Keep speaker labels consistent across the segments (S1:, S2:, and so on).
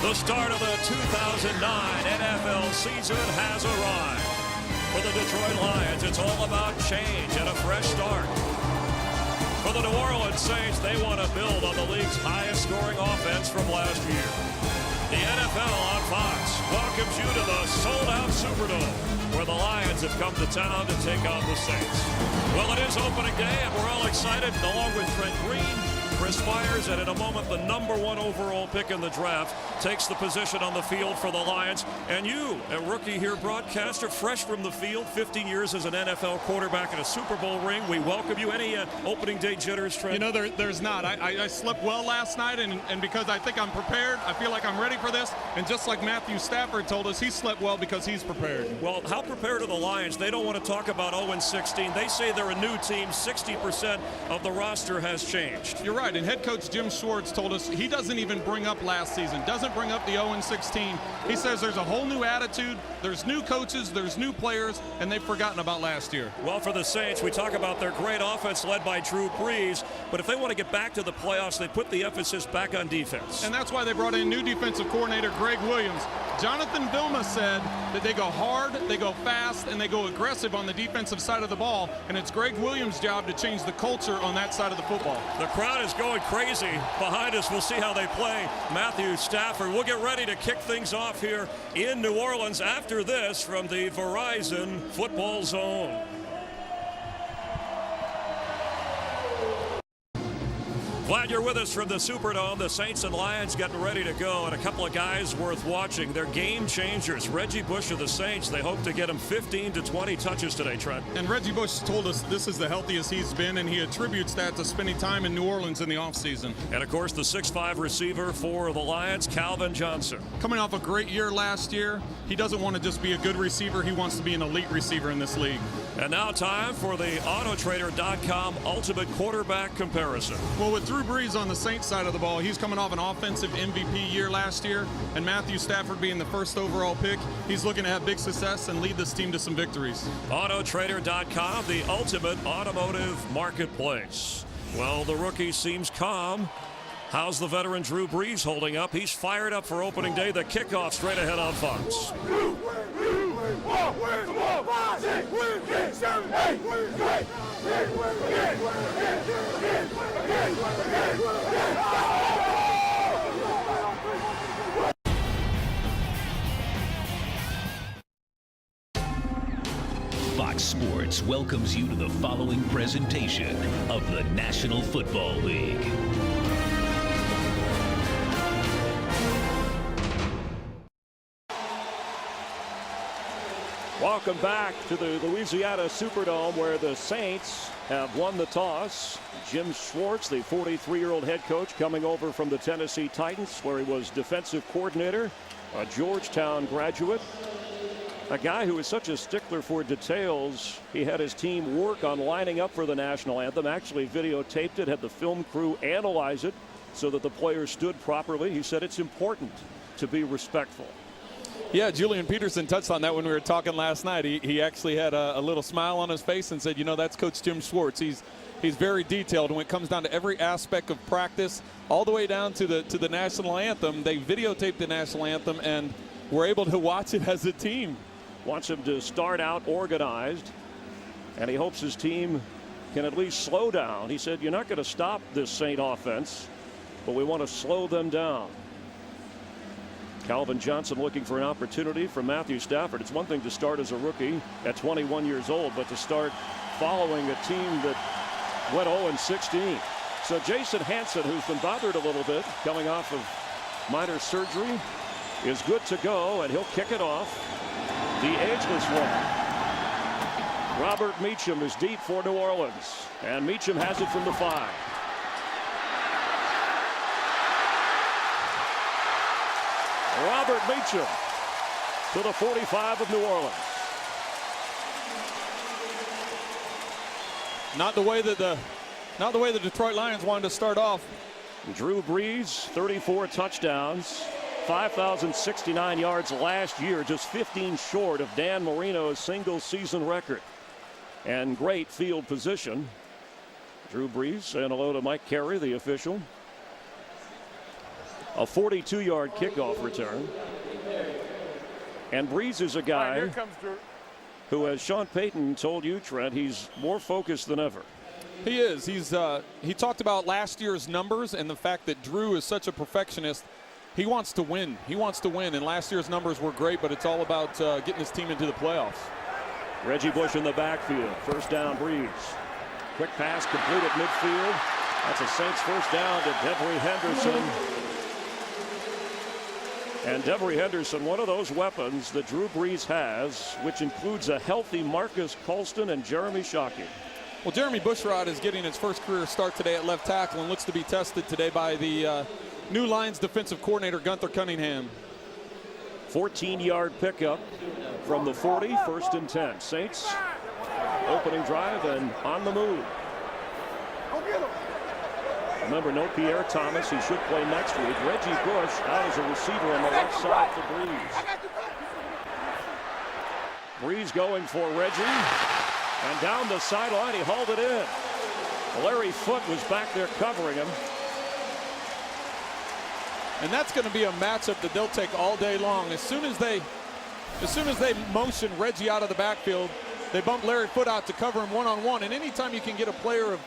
S1: The start of the 2009 NFL season has arrived. For the Detroit Lions, it's all about change and a fresh start. For the New Orleans Saints, they want to build on the league's highest scoring offense from last year. The NFL on Fox welcomes you to the sold-out Superdome, where the Lions have come to town to take on the Saints. Well, it is opening day, and we're all excited, along with Trent Green, Chris Myers, and in a moment, the #1 overall pick in the draft takes the position on the field for the Lions. And you, a rookie here broadcaster, fresh from the field, 15 years as an NFL quarterback in a Super Bowl ring. We welcome you. Any opening day jitters, Trent?
S2: You know, there's not. I slept well last night, and because I think I'm prepared, I feel like I'm ready for this. And just like Matthew Stafford told us, he slept well because he's prepared.
S1: Well, how prepared are the Lions? They don't want to talk about 0-16. They say they're a new team. 60% of the roster has changed.
S2: You're right. And head coach Jim Schwartz told us he doesn't even bring up last season, doesn't bring up the 0-16. He says there's a whole new attitude, there's new coaches, there's new players, and they've forgotten about last year.
S1: Well, for the Saints, we talk about their great offense led by Drew Brees, but if they want to get back to the playoffs, they put the emphasis back on defense.
S2: And that's why they brought in new defensive coordinator Greg Williams. Jonathan Vilma said that they go hard, they go fast, and they go aggressive on the defensive side of the ball, and it's Greg Williams' job to change the culture on that side of the football.
S1: The crowd is going crazy behind us. We'll see how they play Matthew Stafford. We'll get ready to kick things off here in New Orleans after this from the Verizon Football Zone. Glad you're with us from the Superdome. The Saints and Lions getting ready to go, and a couple of guys worth watching. They're game changers. Reggie Bush of the Saints, they hope to get him 15 to 20 touches today, Trent.
S2: And Reggie Bush told us this is the healthiest he's been, and he attributes that to spending time in New Orleans in the offseason.
S1: And, of course, the 6'5 receiver for the Lions, Calvin Johnson.
S2: Coming off a great year last year, he doesn't want to just be a good receiver. He wants to be an elite receiver in this league.
S1: And now time for the Autotrader.com Ultimate Quarterback Comparison.
S2: Well, with Drew Brees on the Saints side of the ball, he's coming off an offensive MVP year last year, and Matthew Stafford being the first overall pick, he's looking to have big success and lead this team to some victories.
S1: Autotrader.com, the ultimate automotive marketplace. Well, the rookie seems calm. How's the veteran Drew Brees holding up? He's fired up for opening day. The kickoff straight ahead on Fox.
S3: Fox Sports welcomes you to the following presentation of the National Football League.
S1: Welcome back to the Louisiana Superdome, where the Saints have won the toss. Jim Schwartz, the 43-year-old head coach, coming over from the Tennessee Titans, where he was defensive coordinator, a Georgetown graduate. A guy who is such a stickler for details. He had his team work on lining up for the national anthem, actually videotaped it, had the film crew analyze it so that the players stood properly. He said it's important to be respectful.
S4: Yeah, Julian Peterson touched on that when we were talking last night. He actually had a little smile on his face and said, you know, that's Coach Jim Schwartz. He's very detailed, and when it comes down to every aspect of practice, all the way down to the national anthem, they videotaped the national anthem, and we're able to watch it as a team.
S1: Wants him to start out organized, and he hopes his team can at least slow down. He said, you're not going to stop this Saint offense, but we want to slow them down. Calvin Johnson looking for an opportunity from Matthew Stafford. It's one thing to start as a rookie at 21 years old, but to start following a team that went 0-16. So Jason Hanson, who's been bothered a little bit coming off of minor surgery, is good to go, and he'll kick it off. The edgeless one. Robert Meacham is deep for New Orleans, and Meacham has it from the 5. Robert Meacham to the 45 of New Orleans.
S4: Not the way that the Detroit Lions wanted to start off.
S1: Drew Brees, 34 touchdowns, 5,069 yards last year, just 15 short of Dan Marino's single season record. And great field position. Drew Brees saying hello to Mike Carey, the official.
S5: A 42-yard kickoff return. And Breeze is a guy who, as Sean Payton told you, Trent, he's more focused than ever.
S4: He is. He talked about last year's numbers and the fact that Drew is such a perfectionist. He wants to win. He wants to win, and last year's numbers were great, but it's all about getting his team into the playoffs.
S5: Reggie Bush in the backfield. First down, Breeze. Quick pass complete at midfield. That's a Saints first down to Devery Henderson. And Devery Henderson, one of those weapons that Drew Brees has, which includes a healthy Marcus Colston and Jeremy Shockey.
S4: Well, Jeremy Bushrod is getting his first career start today at left tackle and looks to be tested today by the new Lions defensive coordinator, Gunther Cunningham.
S5: 14-yard pickup from the 40, 1st and 10. Saints opening drive and on the move. Remember, no Pierre Thomas. He should play next week. Reggie Bush out as a receiver on the left side for Breeze. Breeze going for Reggie. And down the sideline, he hauled it in. Larry Foote was back there covering him.
S4: And that's going to be a matchup that they'll take all day long. As soon as they motion Reggie out of the backfield, they bump Larry Foote out to cover him one-on-one. And anytime you can get a player of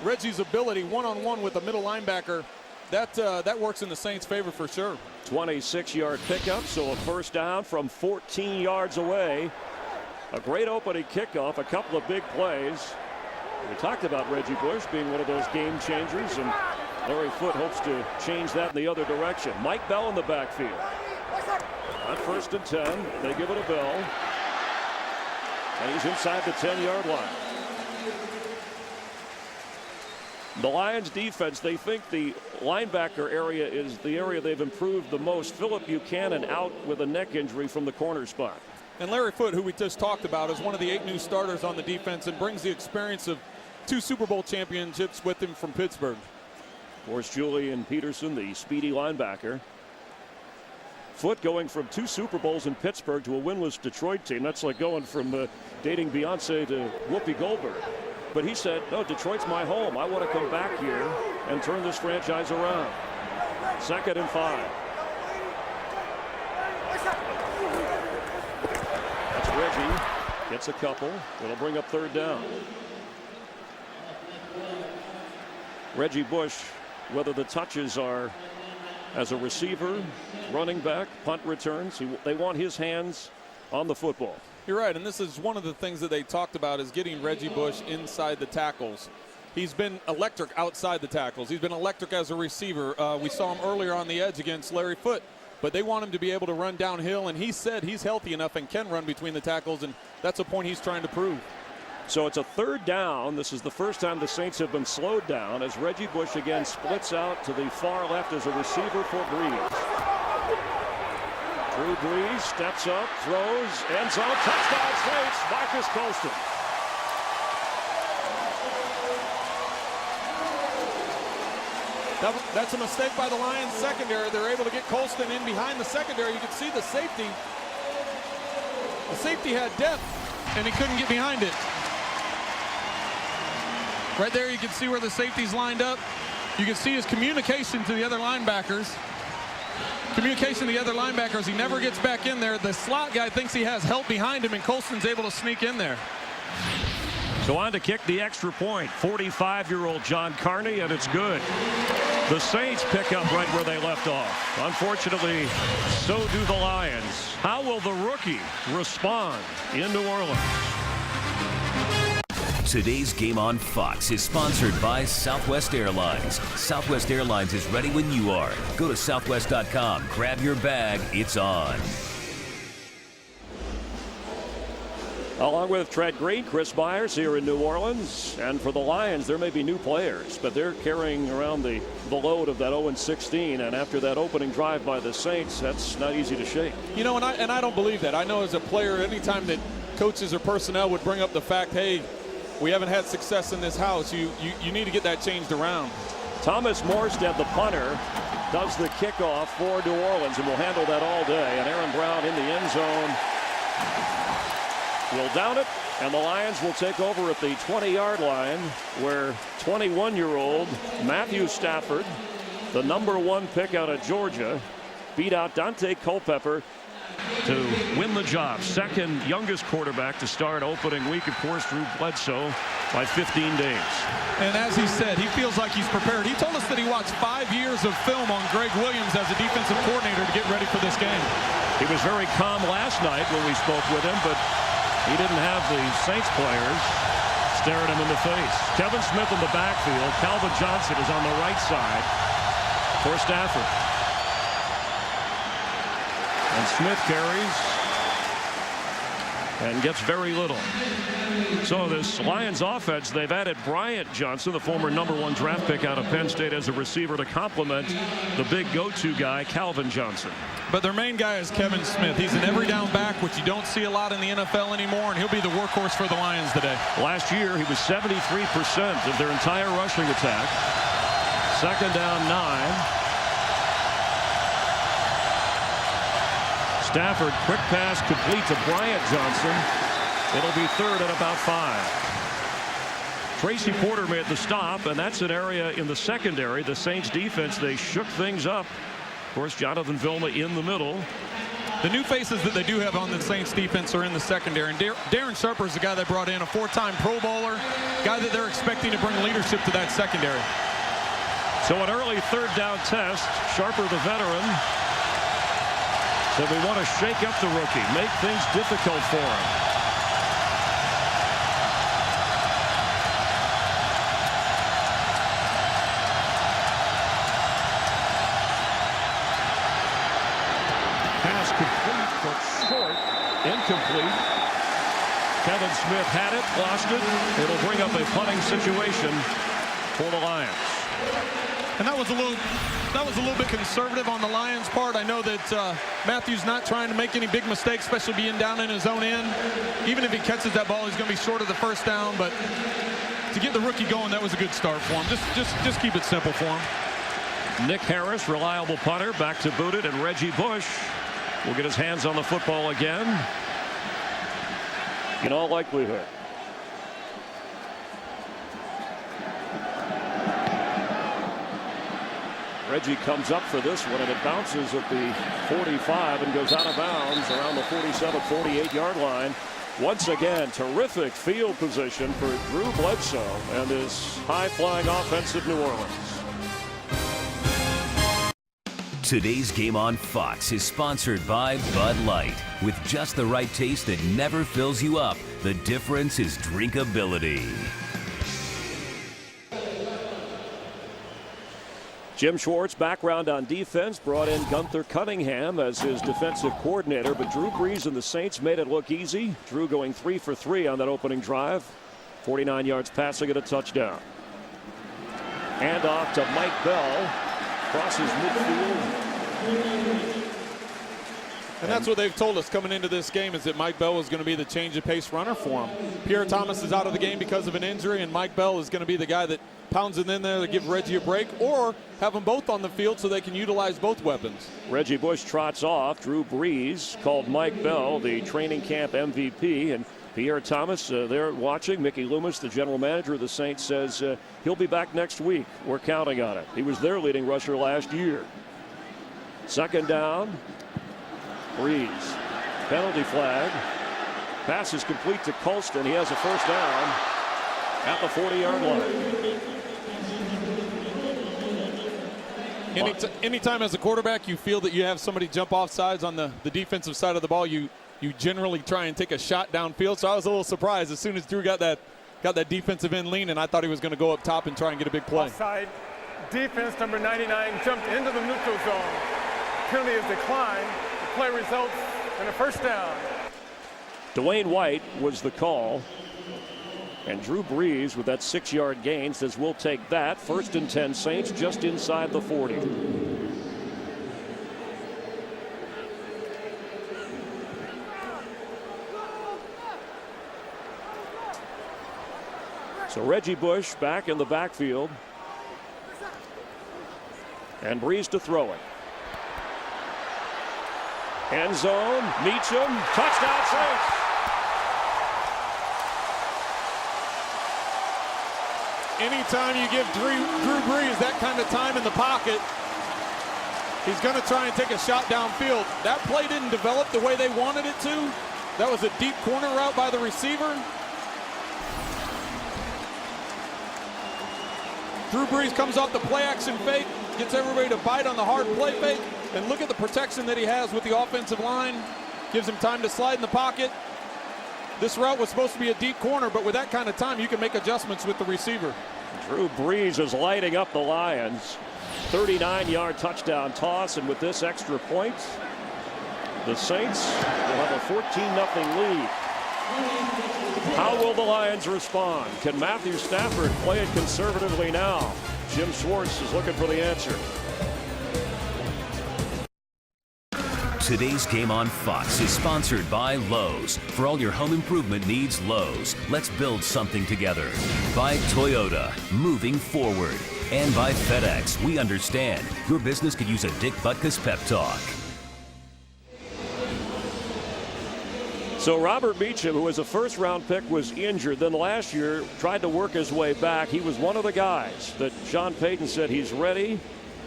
S4: Reggie's ability one-on-one with a middle linebacker, that works in the Saints' favor for sure.
S5: 26-yard pickup, so a first down from 14 yards away. A great opening kickoff, a couple of big plays. We talked about Reggie Bush being one of those game changers, and Larry Foote hopes to change that in the other direction. Mike Bell in the backfield. On 1st and 10, they give it a Bell. And he's inside the 10-yard line. The Lions defense, they think the linebacker area is the area they've improved the most. Phillip Buchanan out with a neck injury from the corner spot.
S4: And Larry Foote, who we just talked about, is one of the 8 new starters on the defense and brings the experience of 2 Super Bowl championships with him from Pittsburgh.
S5: Of course, Julian Peterson, the speedy linebacker. Foote going from 2 Super Bowls in Pittsburgh to a winless Detroit team. That's like going from dating Beyonce to Whoopi Goldberg. But he said, no, Detroit's my home. I want to come back here and turn this franchise around. 2nd and 5. That's Reggie. Gets a couple. It'll bring up 3rd down. Reggie Bush, whether the touches are as a receiver, running back, punt returns, they want his hands on the football.
S4: You're right, and this is one of the things that they talked about is getting Reggie Bush inside the tackles. He's been electric outside the tackles. He's been electric as a receiver. We saw him earlier on the edge against Larry Foote, but they want him to be able to run downhill, and he said he's healthy enough and can run between the tackles, and that's a point he's trying to prove.
S5: So it's a 3rd down. This is the first time the Saints have been slowed down as Reggie Bush again splits out to the far left as a receiver for Breeze. Drew Brees steps up, throws, end zone, touchdown Saints, Marcus Colston.
S4: That's a mistake by the Lions secondary. They're able to get Colston in behind the secondary. You can see the safety. The safety had depth, and he couldn't get behind it. Right there, you can see where the safety's lined up. You can see his communication to the other linebackers. Communication to the other linebackers. He never gets back in there. The slot guy thinks he has help behind him, and Colston's able to sneak in there.
S5: So on to kick the extra point, 45-year-old John Carney, and it's good. The Saints pick up right where they left off. Unfortunately, so do the Lions. How will the rookie respond in New Orleans?
S3: Today's game on Fox is sponsored by Southwest Airlines. Southwest Airlines is ready when you are. Go to southwest.com, grab your bag, it's on.
S5: Along with Trent Green, Chris Myers here in New Orleans. And for the Lions, there may be new players, but they're carrying around the load of that 0-16. And after that opening drive by the Saints, that's not easy to shake.
S4: You know, and I don't believe that. I know as a player, anytime that coaches or personnel would bring up the fact, hey, we haven't had success in this house, you need to get that changed around.
S5: Thomas Morstead, the punter, does the kickoff for New Orleans and will handle that all day. And Aaron Brown in the end zone will down it, and the Lions will take over at the 20-yard line, where 21-year-old Matthew Stafford the #1 pick out of Georgia, beat out Dante Culpepper to win the job. Second youngest quarterback to start opening week, of course, Drew Bledsoe by 15 days.
S2: And as he said, he feels like he's prepared. He told us that he watched 5 years of film on Greg Williams as a defensive coordinator to get ready for this game.
S5: He was very calm last night when we spoke with him, but he didn't have the Saints players staring him in the face. Kevin Smith in the backfield. Calvin Johnson is on the right side for Stafford. And Smith carries and gets very little. So this Lions offense, they've added Bryant Johnson, the former #1 draft pick out of Penn State, as a receiver to complement the big go-to guy, Calvin Johnson.
S2: But their main guy is Kevin Smith. He's an every down back, which you don't see a lot in the NFL anymore, and he'll be the workhorse for the Lions today.
S5: Last year, he was 73% of their entire rushing attack. Second down 9. Stafford, quick pass complete to Bryant Johnson. It'll be third at about 5. Tracy Porter made the stop, and that's an area in the secondary. The Saints defense, they shook things up. Of course, Jonathan Vilma in the middle.
S2: The new faces that they do have on the Saints defense are in the secondary. And Darren Sharper is the guy they brought in, a 4-time Pro Bowler, guy that they're expecting to bring leadership to that secondary.
S5: So an early third down test. Sharper, the veteran, said we want to shake up the rookie, make things difficult for him. Pass complete, but short, incomplete. Kevin Smith had it, lost it. It'll bring up a punting situation for the Lions.
S2: And that was a little bit conservative on the Lions' part. I know that Matthews not trying to make any big mistakes, especially being down in his own end. Even if he catches that ball, he's going to be short of the first down. But to get the rookie going, that was a good start for him. Just keep it simple for him.
S5: Nick Harris, reliable punter, back to boot it, and Reggie Bush will get his hands on the football again. In all likelihood. Reggie comes up for this one, and it bounces at the 45 and goes out of bounds around the 47, 48-yard line. Once again, terrific field position for Drew Bledsoe and his high-flying offense of New Orleans.
S3: Today's game on Fox is sponsored by Bud Light. With just the right taste that never fills you up, the difference is drinkability.
S5: Jim Schwartz, background on defense, brought in Gunther Cunningham as his defensive coordinator, but Drew Brees and the Saints made it look easy. Drew going 3 for 3 on that opening drive. 49 yards passing and a touchdown. Hand off to Mike Bell. Crosses midfield.
S4: And that's what they've told us coming into this game, is that Mike Bell was going to be the change of pace runner for him. Pierre Thomas is out of the game because of an injury, and Mike Bell is going to be the guy that pounds it in there to give Reggie a break, or have them both on the field so they can utilize both weapons.
S5: Reggie Bush trots off. Drew Brees called Mike Bell the training camp MVP, and Pierre Thomas there watching. Mickey Loomis, the general manager of the Saints, says he'll be back next week. We're counting on it. He was their leading rusher last year. Second down. Brees. Penalty flag. Pass is complete to Colston. He has a first down at the 40-yard line.
S4: Anytime as a quarterback you feel that you have somebody jump off sides on the defensive side of the ball, you generally try and take a shot downfield. So I was a little surprised as soon as Drew got that defensive end lean, and I thought he was going to go up top and try and get a big play.
S6: Offside. Defense number 99 jumped into the neutral zone. Penalty is declined. The play results in a first down.
S5: Dwayne White was the call. And Drew Brees with that 6-yard gain says we'll take that. 1st and 10 Saints just inside the 40. So Reggie Bush back in the backfield. And Brees to throw it. End zone, Meacham, touchdown Saints.
S4: Anytime you give Drew Brees that kind of time in the pocket, He's going to try and take a shot downfield. That play didn't develop the way they wanted it to. That was a deep corner route by the receiver. Drew Brees comes off the play action fake, gets everybody to bite on the hard play fake, and look at the protection that he has with the offensive line. Gives him time to slide in the pocket. This route was supposed to be a deep corner, but with that kind of time, you can make adjustments with the receiver.
S5: Drew Brees is lighting up the Lions. 39-yard touchdown toss, and with this extra point, the Saints will have a 14-0 lead. How will the Lions respond? Can Matthew Stafford play it conservatively now? Jim Schwartz is looking for the answer.
S3: Today's game on Fox is sponsored by Lowe's. For all your home improvement needs, Lowe's. Let's build something together. By Toyota, moving forward. And by FedEx, we understand your business could use a Dick Butkus pep talk.
S5: So Robert Meacham, who was a first-round pick, was injured. Then last year tried to work his way back. He was one of the guys that Sean Payton said he's ready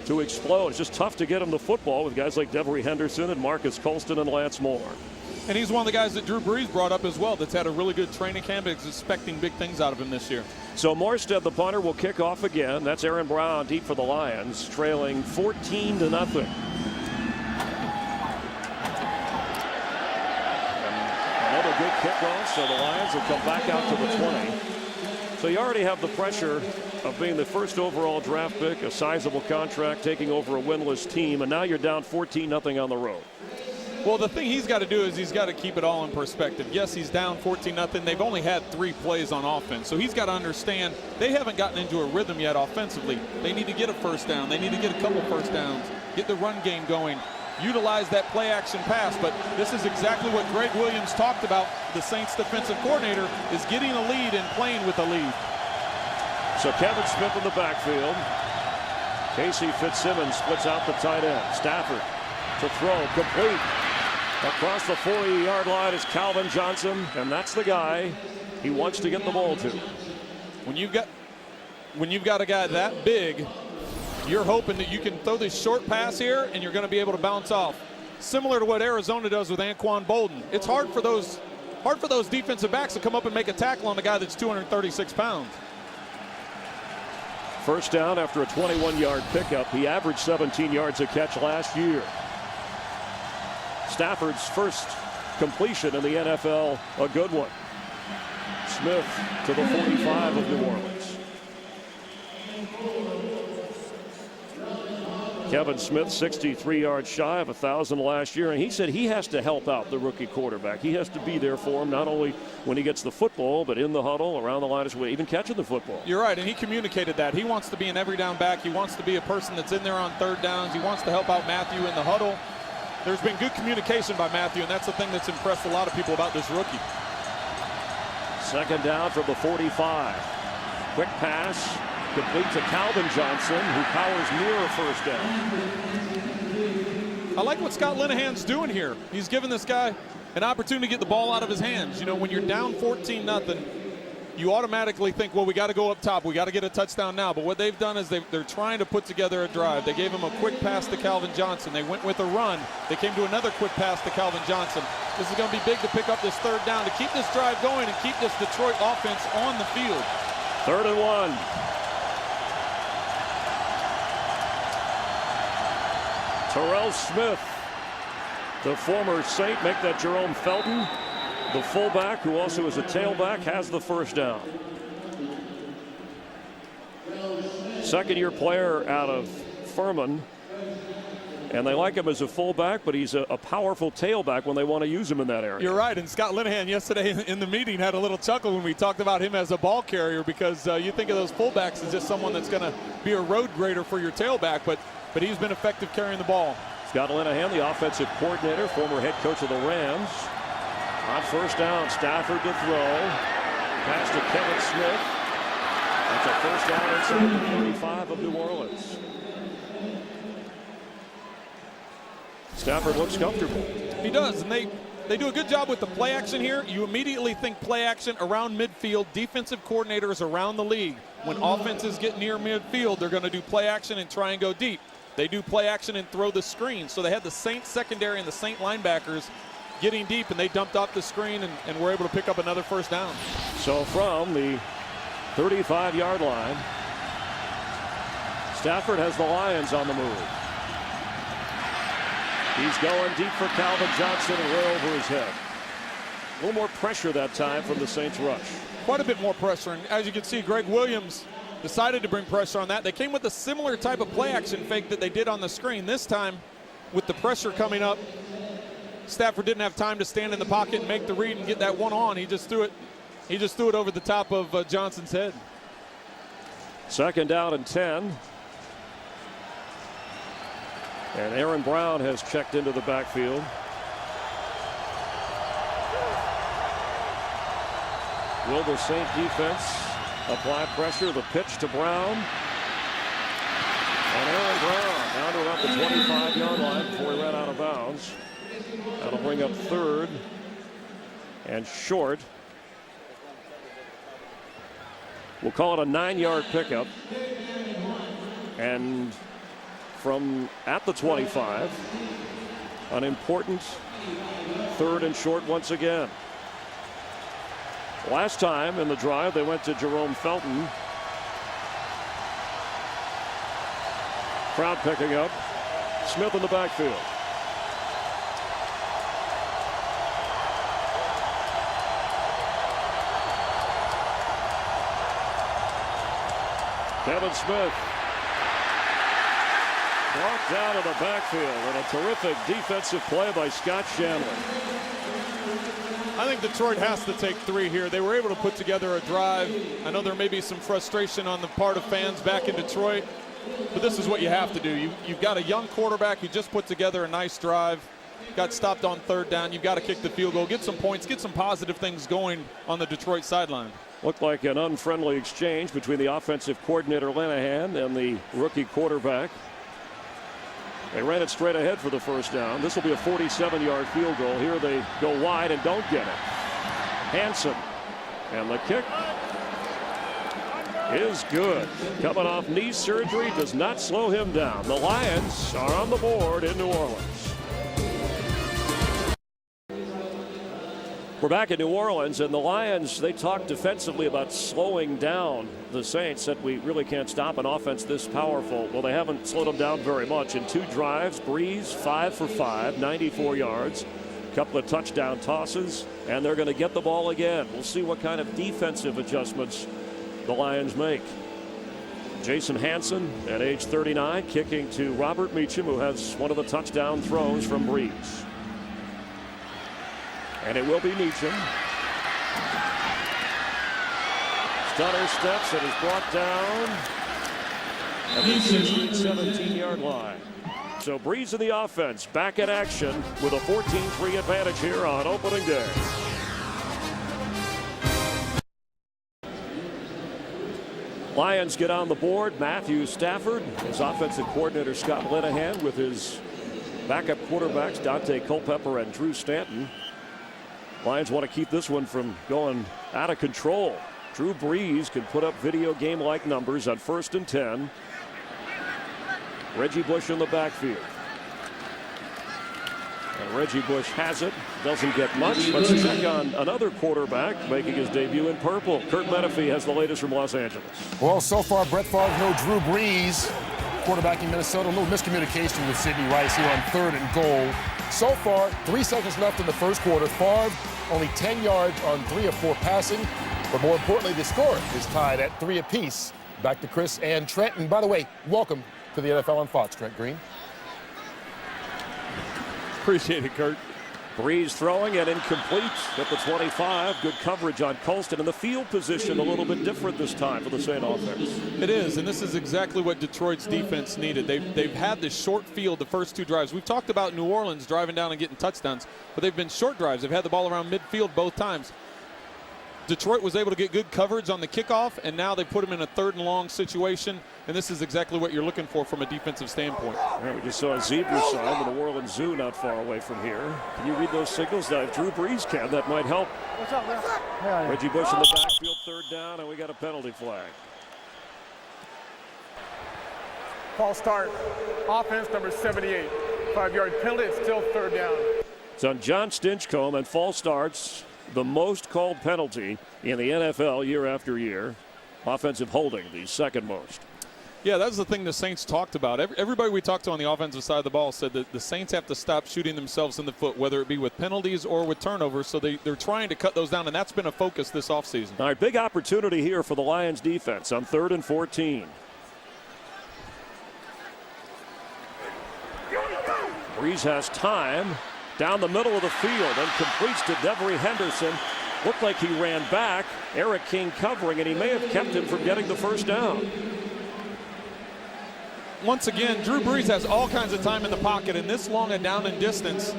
S5: to explode. It's just tough to get him the football with guys like Devery Henderson and Marcus Colston and Lance Moore.
S4: And he's one of the guys that Drew Brees brought up as well that's had a really good training camp and is expecting big things out of him this year.
S5: So Morstead, the punter, will kick off again. That's Aaron Brown deep for the Lions, trailing 14-0. Another good kickoff, so the Lions will come back out to the 20. So you already have the pressure of being the first overall draft pick, a sizable contract, taking over a winless team, and now you're down 14-0 on the road.
S4: Well, the thing he's got to do is he's got to keep it all in perspective. Yes, he's down 14-0. They've only had 3 plays on offense. So he's got to understand they haven't gotten into a rhythm yet offensively. They need to get a first down. They need to get a couple first downs, get the run game going, utilize that play action pass. But this is exactly what Greg Williams talked about. The Saints defensive coordinator is getting a lead and playing with a lead.
S5: So Kevin Smith in the backfield. Casey Fitzsimmons splits out the tight end. Stafford to throw, complete. Across the 40-yard line is Calvin Johnson, and that's the guy he wants to get the ball to.
S4: When you've got a guy that big, you're hoping that you can throw this short pass here and you're going to be able to bounce off. Similar to what Arizona does with Anquan Bolden. It's hard for those defensive backs to come up and make a tackle on a guy that's 236 pounds.
S5: First down after a 21-yard pickup. He averaged 17 yards a catch last year. Stafford's first completion in the NFL, a good one. Smith to the 45 of New Orleans. Kevin Smith, 63 yards shy of 1,000 last year, and he said he has to help out the rookie quarterback. He has to be there for him, not only when he gets the football, but in the huddle, around the line of scrimmage, even catching the football.
S4: You're right, and he communicated that. He wants to be an every down back. He wants to be a person that's in there on third downs. He wants to help out Matthew in the huddle. There's been good communication by Matthew, and that's the thing that's impressed a lot of people about this rookie.
S5: Second down from the 45. Quick pass. Complete to Calvin Johnson, who powers near a first down.
S4: I like what Scott Linehan's doing here. He's giving this guy an opportunity to get the ball out of his hands. You know, when you're down 14-0, you automatically think, well, we got to go up top. We got to get a touchdown now. But what they've done is they're trying to put together a drive. They gave him a quick pass to Calvin Johnson. They went with a run. They came to another quick pass to Calvin Johnson. This is going to be big to pick up this third down, to keep this drive going and keep this Detroit offense on the field.
S5: 3rd and 1. Terrell Smith, the former Saint, make that Jerome Felton. The fullback, who also is a tailback, has the first down. Second-year player out of Furman. And they like him as a fullback, but he's a powerful tailback when they want to use him in that area.
S4: You're right, and Scott Linehan yesterday in the meeting had a little chuckle when we talked about him as a ball carrier, because you think of those fullbacks as just someone that's going to be a road grader for your tailback, but he's been effective carrying the ball.
S5: Scott Linehan, the offensive coordinator, former head coach of the Rams. On first down, Stafford to throw. Pass to Kevin Smith. That's a first down inside the 35 of New Orleans. Stafford looks comfortable.
S4: He does, and they do a good job with the play action here. You immediately think play action around midfield. Defensive coordinators around the league, when offenses get near midfield, they're going to do play action and try and go deep. They do play action and throw the screen. So they had the Saints secondary and the Saint linebackers getting deep, and they dumped off the screen and were able to pick up another first down.
S5: So from the 35-yard line, Stafford has the Lions on the move. He's going deep for Calvin Johnson and way over his head. A little more pressure that time from the Saints rush.
S4: Quite a bit more pressure, and as you can see, Greg Williams decided to bring pressure on that. They came with a similar type of play action fake that they did on the screen. This time, with the pressure coming up, Stafford didn't have time to stand in the pocket and make the read and get that one on. He just threw it over the top of Johnson's head.
S5: Second down and 10. And Aaron Brown has checked into the backfield. Will the Saint defense apply pressure? The pitch to Brown. And Aaron Brown down to about the 25-yard line before he ran out of bounds. That'll bring up third and short. We'll call it a 9-yard pickup. And from at the 25, an important third and short once again. Last time in the drive, they went to Jerome Felton. Crowd picking up. Smith in the backfield. Kevin Smith brought down in the backfield, and a terrific defensive play by Scott Shanley.
S4: I think Detroit has to take 3 here. They were able to put together a drive. I know there may be some frustration on the part of fans back in Detroit, but this is what you have to do. You've got a young quarterback who just put together a nice drive, got stopped on third down. You've got to kick the field goal, get some points, get some positive things going on the Detroit sideline.
S5: Looked like an unfriendly exchange between the offensive coordinator Linehan and the rookie quarterback. They ran it straight ahead for the first down. This will be a 47-yard field goal. Here they go wide and don't get it. Hansen, and the kick is good. Coming off knee surgery does not slow him down. The Lions are on the board in New Orleans. We're back in New Orleans, and the Lions, they talked defensively about slowing down the Saints, that we really can't stop an offense this powerful. Well, they haven't slowed them down very much. In 2 drives, Breeze 5 for 5, 94 yards, a couple of touchdown tosses, and they're going to get the ball again. We'll see what kind of defensive adjustments the Lions make. Jason Hansen at age 39, kicking to Robert Meacham, who has one of the touchdown throws from Breeze. And it will be Meacham. Stunner steps and is brought down at the 16-17-yard line. So Breeze in the offense, back in action with a 14-3 advantage here on opening day. Lions get on the board. Matthew Stafford, his offensive coordinator Scott Linehan, with his backup quarterbacks Dante Culpepper and Drew Stanton. Lions want to keep this one from going out of control. Drew Brees can put up video game-like numbers on 1st and 10. Reggie Bush in the backfield. And Reggie Bush has it. Doesn't get much. Let's check on another quarterback making his debut in purple. Kurt Menefee has the latest from Los Angeles.
S7: Well, so far, Brett Favre, no Drew Brees. Quarterbacking Minnesota, a little miscommunication with Sidney Rice here on 3rd and goal. So far, 3 seconds left in the first quarter. Favre only 10 yards on 3 of 4 passing. But more importantly, the score is tied at 3 apiece. Back to Chris and Trent. And by the way, welcome to the NFL on Fox, Trent Green.
S4: Appreciate it, Kurt.
S5: Breeze throwing and incomplete at the 25. Good coverage on Colston, and the field position a little bit different this time for the Saint offense.
S4: It is, and this is exactly what Detroit's defense needed. They've had this short field the first 2 drives. We've talked about New Orleans driving down and getting touchdowns, but they've been short drives. They've had the ball around midfield both times. Detroit was able to get good coverage on the kickoff, and now they put them in a 3rd and long situation, and this is exactly what you're looking for from a defensive standpoint.
S5: Yeah, we just saw a zebra sign, the New Orleans Zoo not far away from here. Can you read those signals? Now, if Drew Brees can, that might help.
S6: What's up, man?
S5: Reggie Bush in the backfield, 3rd down, and we got a penalty flag.
S6: False start. Offense number 78. 5-yard penalty. It's still third down.
S5: It's on John Stinchcomb, and false starts, the most called penalty in the NFL year after year. Offensive holding, the second most.
S4: Yeah, that's the thing the Saints talked about. Everybody we talked to on the offensive side of the ball said that the Saints have to stop shooting themselves in the foot, whether it be with penalties or with turnovers. So they're trying to cut those down, and that's been a focus this offseason.
S5: All right, big opportunity here for the Lions defense on 3rd and 14. Breeze has time down the middle of the field and completes to Devery Henderson. Looked like he ran back. Eric King covering, and he may have kept him from getting the first down.
S4: Once again, Drew Brees has all kinds of time in the pocket, and this long a down and distance,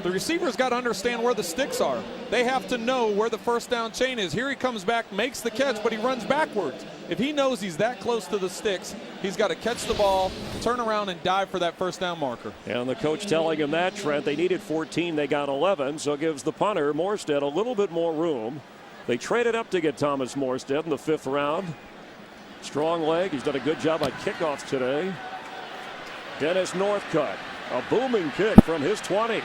S4: the receivers got to understand where the sticks are. They have to know where the first down chain is. Here he comes back, makes the catch, but he runs backwards. If he knows he's that close to the sticks, he's got to catch the ball, turn around, and dive for that first down marker.
S5: And the coach telling him that, Trent, they needed 14, they got 11, so it gives the punter, Morstead, a little bit more room. They traded up to get Thomas Morstead in the 5th round. Strong leg. He's done a good job on kickoffs today. Dennis Northcutt, a booming kick from his 20.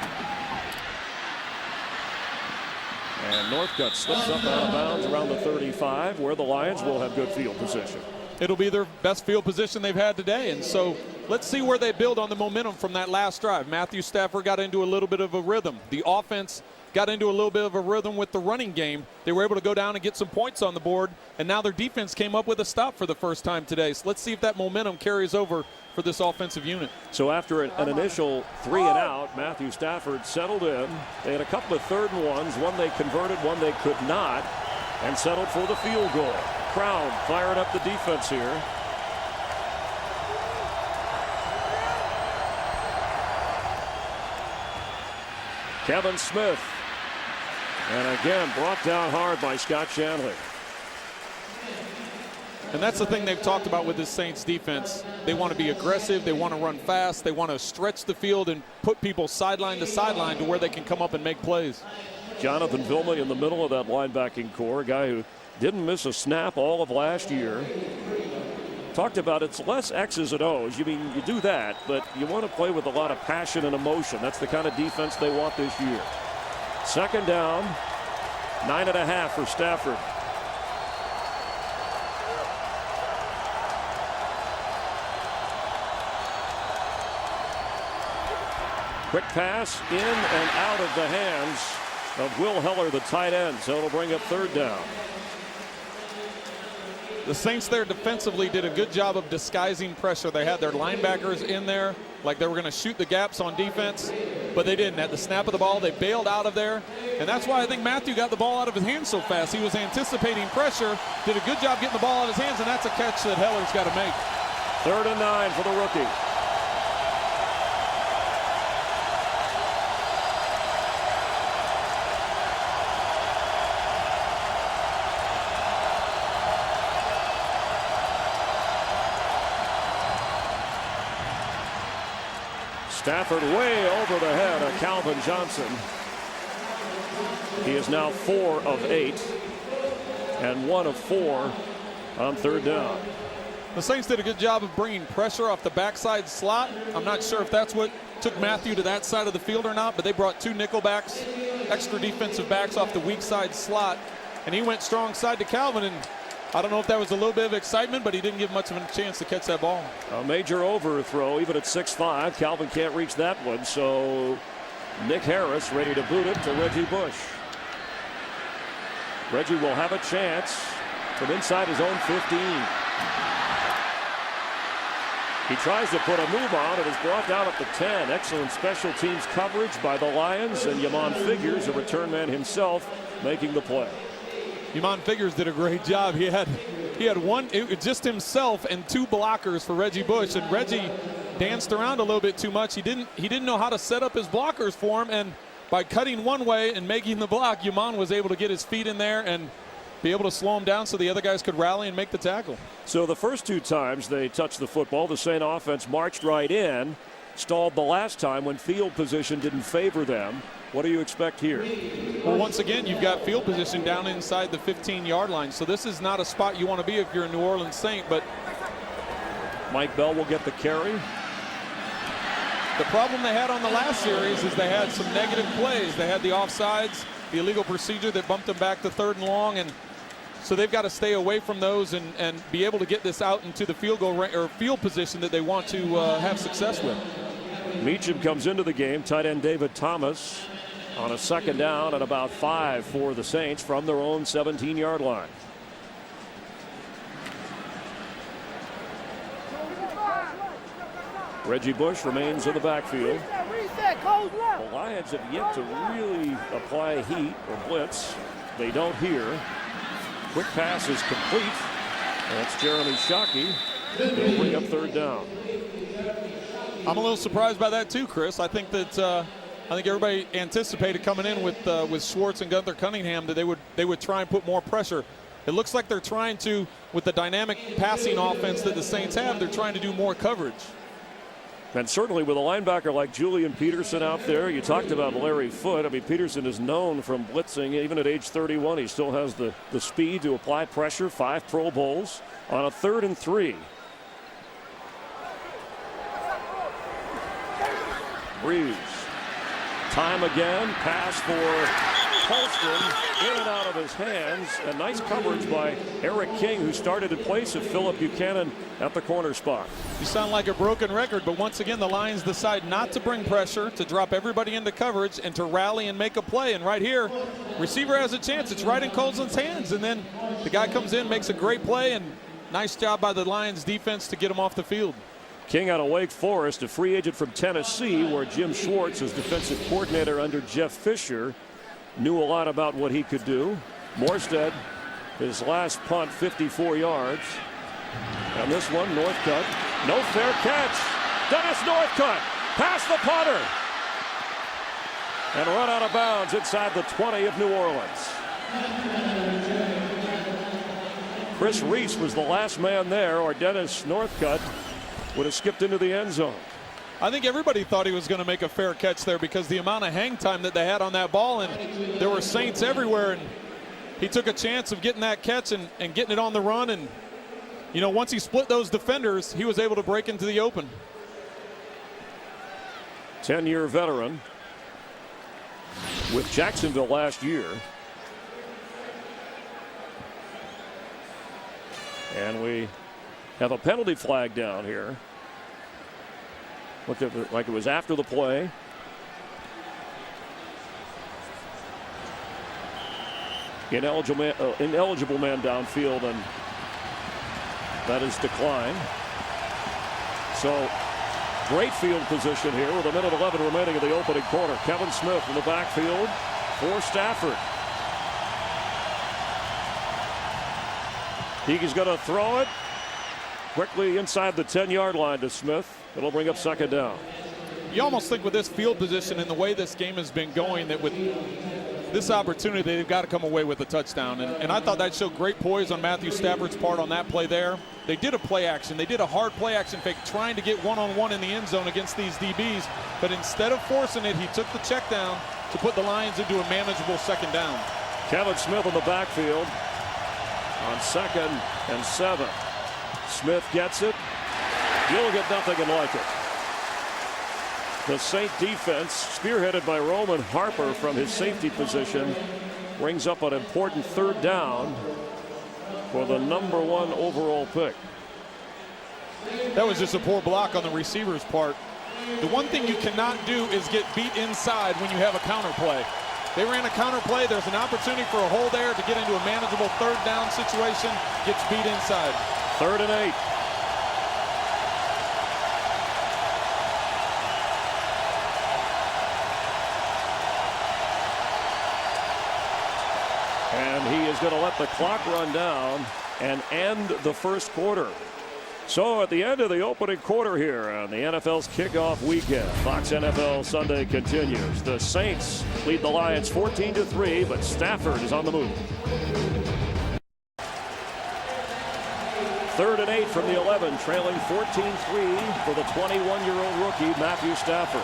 S5: And Northcutt slips up out of bounds around the 35, where the Lions will have good field position.
S4: It'll be their best field position they've had today, and so let's see where they build on the momentum from that last drive. Matthew Stafford got into a little bit of a rhythm. The offense got into a little bit of a rhythm with the running game. They were able to go down and get some points on the board, and now their defense came up with a stop for the first time today. So let's see if that momentum carries over for this offensive unit.
S5: So after an initial 3 and out, Matthew Stafford settled in. They had a couple of 3rd and 1s, one they converted, one they could not, and settled for the field goal. Crowd firing up the defense here. Kevin Smith. And again, brought down hard by Scott Shanley.
S4: And that's the thing they've talked about with this Saints defense. They want to be aggressive. They want to run fast. They want to stretch the field and put people sideline to sideline to where they can come up and make plays.
S5: Jonathan Vilma in the middle of that linebacking core, a guy who didn't miss a snap all of last year. Talked about it's less X's and O's. You do that, but you want to play with a lot of passion and emotion. That's the kind of defense they want this year. 2nd down, 9.5 for Stafford. Quick pass in and out of the hands of Will Heller, the tight end, so it'll bring up 3rd down.
S4: The Saints there defensively did a good job of disguising pressure. They had their linebackers in there like they were going to shoot the gaps on defense, but they didn't. At the snap of the ball, they bailed out of there, and that's why I think Matthew got the ball out of his hands so fast. He was anticipating pressure, did a good job getting the ball out of his hands, and that's a catch that Heller's got to make.
S5: 3rd and 9 for the rookie. Stafford way over the head of Calvin Johnson. He is now 4 of 8 and 1 of 4 on 3rd down.
S4: The Saints did a good job of bringing pressure off the backside slot. I'm not sure if that's what took Matthew to that side of the field or not, but they brought 2 nickel backs, extra defensive backs off the weak side slot, and he went strong side to Calvin, and I don't know if that was a little bit of excitement, but he didn't give much of a chance to catch that ball.
S5: A major overthrow, even at 6'5". Calvin can't reach that one, so Nick Harris ready to boot it to Reggie Bush. Reggie will have a chance from inside his own 15. He tries to put a move on and is brought down at the 10. Excellent special teams coverage by the Lions, and Yamon Figures, a return man himself, making the play.
S4: Yamon Figures did a great job. He had one, just himself and 2 blockers for Reggie Bush, and Reggie danced around a little bit too much. He didn't know how to set up his blockers for him, and by cutting one way and making the block, Yamon was able to get his feet in there and be able to slow him down so the other guys could rally and make the tackle.
S5: So the first 2 times they touched the football, the Saint offense marched right in, stalled the last time when field position didn't favor them. What do you expect here?
S4: Well, once again, you've got field position down inside the 15-yard line, so this is not a spot you want to be if you're a New Orleans Saint, but
S5: Mike Bell will get the carry.
S4: The problem they had on the last series is they had some negative plays. They had the offsides, the illegal procedure that bumped them back to 3rd and long, and so they've got to stay away from those and be able to get this out into the field goal or field position that they want to have success with.
S5: Meacham comes into the game. Tight end David Thomas on a 2nd down at about 5 for the Saints from their own 17-yard line. Reggie Bush remains in the backfield. The Lions have yet to really apply heat or blitz. They don't here. Quick pass is complete. That's Jeremy Shockey. They'll bring up 3rd down.
S4: I'm a little surprised by that too, Chris. I think that everybody anticipated coming in with Schwartz and Gunther Cunningham that they would try and put more pressure. It looks like they're trying to, with the dynamic passing offense that the Saints have, they're trying to do more coverage.
S5: And certainly with a linebacker like Julian Peterson out there, you talked about Larry Foote. I mean, Peterson is known from blitzing. Even at age 31, he still has the speed to apply pressure. 5 Pro Bowls on a 3rd and 3. Breeze. Time again. Pass for Colston, in and out of his hands, and nice coverage by Eric King, who started in place of Phillip Buchanan at the corner spot.
S4: You sound like a broken record, but once again the Lions decide not to bring pressure, to drop everybody into coverage and to rally and make a play. And right here, receiver has a chance. It's right in Colston's hands, and then the guy comes in, makes a great play, and nice job by the Lions defense to get him off the field.
S5: King out of Wake Forest, a free agent from Tennessee, where Jim Schwartz is defensive coordinator under Jeff Fisher. Knew a lot about what he could do. Morstead, his last punt, 54 yards. And this one, Northcutt. No fair catch. Dennis Northcutt past the punter. And run out of bounds inside the 20 of New Orleans. Chris Reese was the last man there, or Dennis Northcutt would have skipped into the end zone.
S4: I think everybody thought he was going to make a fair catch there because the amount of hang time that they had on that ball, and there were Saints everywhere, and he took a chance of getting that catch and getting it on the run. And you know, once he split those defenders, he was able to break into the open.
S5: 10-year veteran with Jacksonville last year. And we have a penalty flag down here. Looked like it was after the play. Ineligible man downfield, and that is declined. So great field position here with 1:11 remaining in the opening quarter. Kevin Smith in the backfield for Stafford. He's going to throw it quickly inside the 10-yard line to Smith. It'll bring up 2nd down.
S4: You almost think with this field position and the way this game has been going that with this opportunity they've got to come away with a touchdown. And I thought that showed great poise on Matthew Stafford's part on that play there. They did a play action. They did a hard play action fake trying to get one-on-one in the end zone against these DBs. But instead of forcing it, he took the check down to put the Lions into a manageable 2nd down.
S5: Kevin Smith in the backfield on 2nd and 7. Smith gets it. You'll get nothing like it. The Saint defense, spearheaded by Roman Harper from his safety position, brings up an important 3rd down for the #1 overall pick.
S4: That was just a poor block on the receiver's part. The one thing you cannot do is get beat inside when you have a counter play. They ran a counter play. There's an opportunity for a hole there to get into a manageable 3rd down situation. Gets beat inside.
S5: 3rd and 8. And he is going to let the clock run down and end the 1st quarter. So at the end of the opening quarter here on the NFL's kickoff weekend, Fox NFL Sunday continues. The Saints lead the Lions 14-3, but Stafford is on the move. 3rd and 8 from the 11, trailing 14-3 for the 21-year-old rookie Matthew Stafford.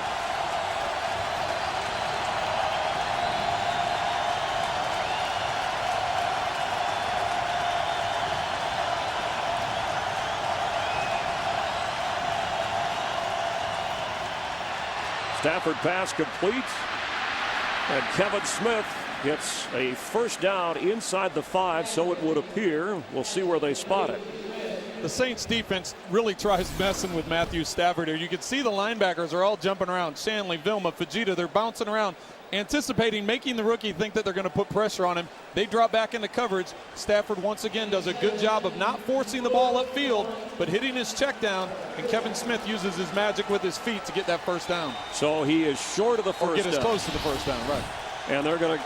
S5: Stafford pass complete. And Kevin Smith gets a first down inside the 5, so it would appear. We'll see where they spot it.
S4: The Saints defense really tries messing with Matthew Stafford here. You can see the linebackers are all jumping around. Shanley, Vilma, Fajita, they're bouncing around, anticipating, making the rookie think that they're going to put pressure on him. They drop back into coverage. Stafford once again does a good job of not forcing the ball upfield, but hitting his check down, and Kevin Smith uses his magic with his feet to get that first down.
S5: So he is short of the first down.
S4: Or get as close to the first down, right.
S5: And they're going to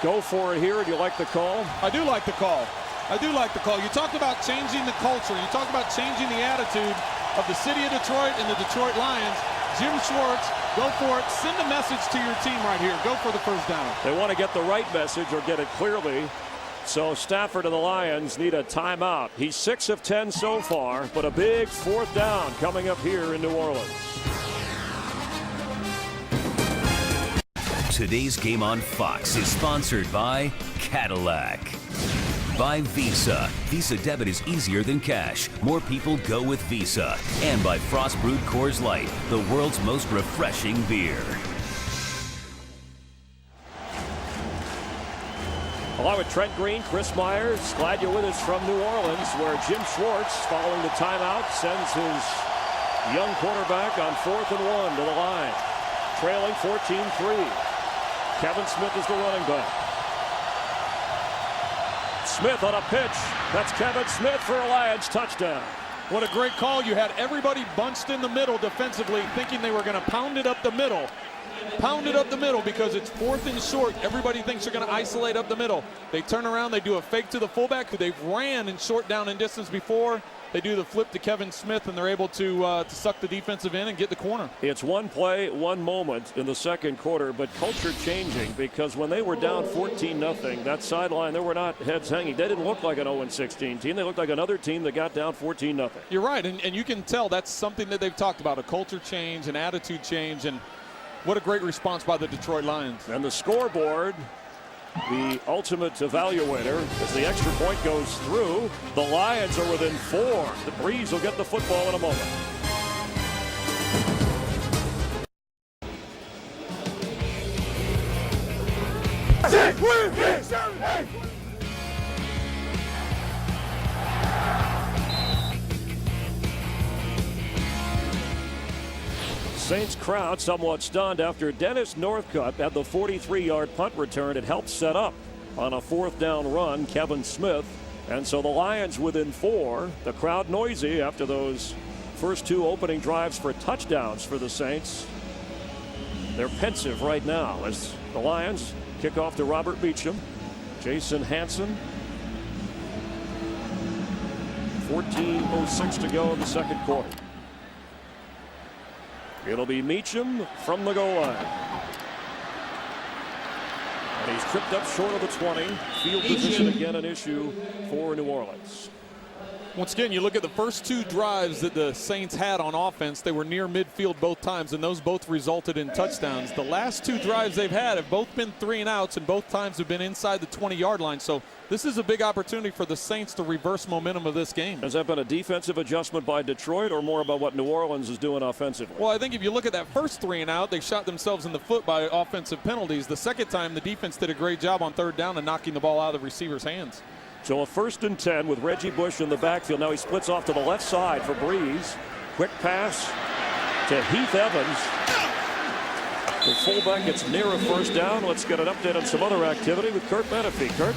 S5: go for it here. Do you like the call?
S4: I do like the call. I do like the call. You talked about changing the culture. You talked about changing the attitude of the city of Detroit and the Detroit Lions. Jim Schwartz, go for it. Send a message to your team right here. Go for the first down.
S5: They want to get the right message or get it clearly. So Stafford and the Lions need a timeout. He's 6 of 10 so far, but a big fourth down coming up here in New Orleans.
S3: Today's game on Fox is sponsored by Cadillac. By Visa. Visa debit is easier than cash. More people go with Visa. And by Frost Brewed Coors Light, the world's most refreshing beer.
S5: Along with Trent Green, Chris Myers, glad you're with us from New Orleans, where Jim Schwartz, following the timeout, sends his young quarterback on 4th and 1 to the line. Trailing 14-3. Kevin Smith is the running back. Smith on a pitch. That's Kevin Smith for a Lions touchdown.
S4: What a great call. You had everybody bunched in the middle defensively, thinking they were going to pound it up the middle. Pound it up the middle because it's 4th and short. Everybody thinks they're going to isolate up the middle. They turn around, they do a fake to the fullback who they've ran in short down and distance before. They do the flip to Kevin Smith, and they're able to suck the defensive end and get the corner.
S5: It's one play, one moment in the second quarter, but culture changing because when they were down 14-0, that sideline, there were not heads hanging. They didn't look like an 0-16 team. They looked like another team that got down 14-0.
S4: You're right, and you can tell that's something that they've talked about, a culture change, an attitude change, and what a great response by the Detroit Lions.
S5: And the scoreboard, the ultimate evaluator, as the extra point goes through, the Lions are within 4. The Breeze will get the football in a moment. Saints crowd somewhat stunned after Dennis Northcutt had the 43-yard punt return. It helped set up on a 4th down run Kevin Smith. And so the Lions within 4. The crowd noisy after those first 2 opening drives for touchdowns for the Saints. They're pensive right now as the Lions kick off to Robert Beacham. Jason Hanson. 14:06 to go in the second quarter. It'll be Meacham from the goal line. And he's tripped up short of the 20. Field position again an issue for New Orleans.
S4: Once again, you look at the first 2 drives that the Saints had on offense. They were near midfield both times, and those both resulted in touchdowns. The last 2 drives they've had have both been 3 and outs, and both times have been inside the 20-yard line. So this is a big opportunity for the Saints to reverse momentum of this game.
S5: Has that been a defensive adjustment by Detroit or more about what New Orleans is doing offensively?
S4: Well, I think if you look at that first 3 and out, they shot themselves in the foot by offensive penalties. The second time, the defense did a great job on 3rd down and knocking the ball out of the receiver's hands.
S5: So a 1st and 10 with Reggie Bush in the backfield. Now he splits off to the left side for Breeze. Quick pass to Heath Evans. The fullback gets near a first down. Let's get an update on some other activity with Kurt Menefee. Kurt?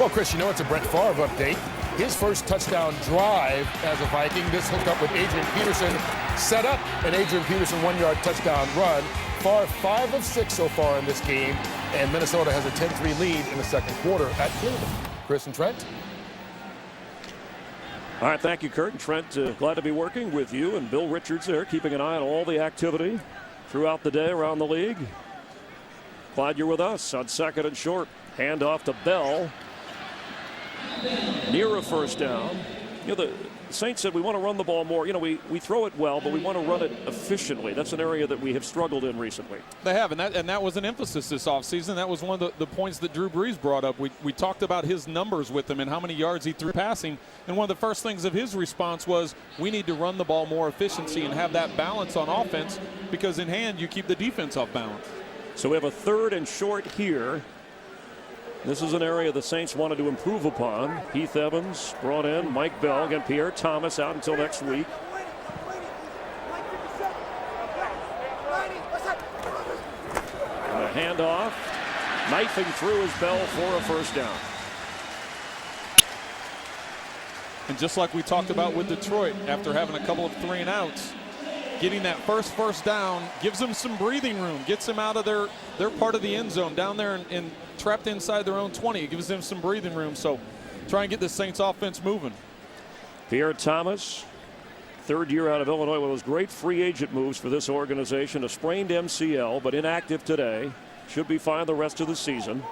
S7: Well, Chris, you know it's a Brett Favre update. His first touchdown drive as a Viking. This hooked up with Adrian Peterson. Set up an Adrian Peterson 1-yard touchdown run. Favre 5 of 6 so far in this game. And Minnesota has a 10-3 lead in the second quarter at Cleveland. Chris and Trent.
S5: All right, thank you, Kurt and Trent. Glad to be working with you and Bill Richards there, keeping an eye on all the activity throughout the day around the league. Glad you're with us on 2nd and short. Hand off to Bell. Near a first down. The Saints said we want to run the ball more. We throw it well, but we want to run it efficiently. That's an area that we have struggled in recently.
S4: They have, and that was an emphasis this offseason. That was one of the points that Drew Brees brought up. We talked about his numbers with him and how many yards he threw passing, and one of the first things of his response was we need to run the ball more efficiency and have that balance on offense, because in hand you keep the defense off balance.
S5: So we have a 3rd and short here. This is an area the Saints wanted to improve upon. Heath Evans brought in, Mike Bell, and Pierre Thomas out until next week. And a handoff, knifing through is Bell for a first down.
S4: And just like we talked about with Detroit, after having a couple of 3-and-outs, getting that first down gives them some breathing room, gets them out of their part of the end zone, down there and trapped inside their own 20. It gives them some breathing room. So try and get the Saints offense moving.
S5: Pierre Thomas, 3rd year out of Illinois, one of those great free agent moves for this organization. A sprained MCL, but inactive today. Should be fine the rest of the season.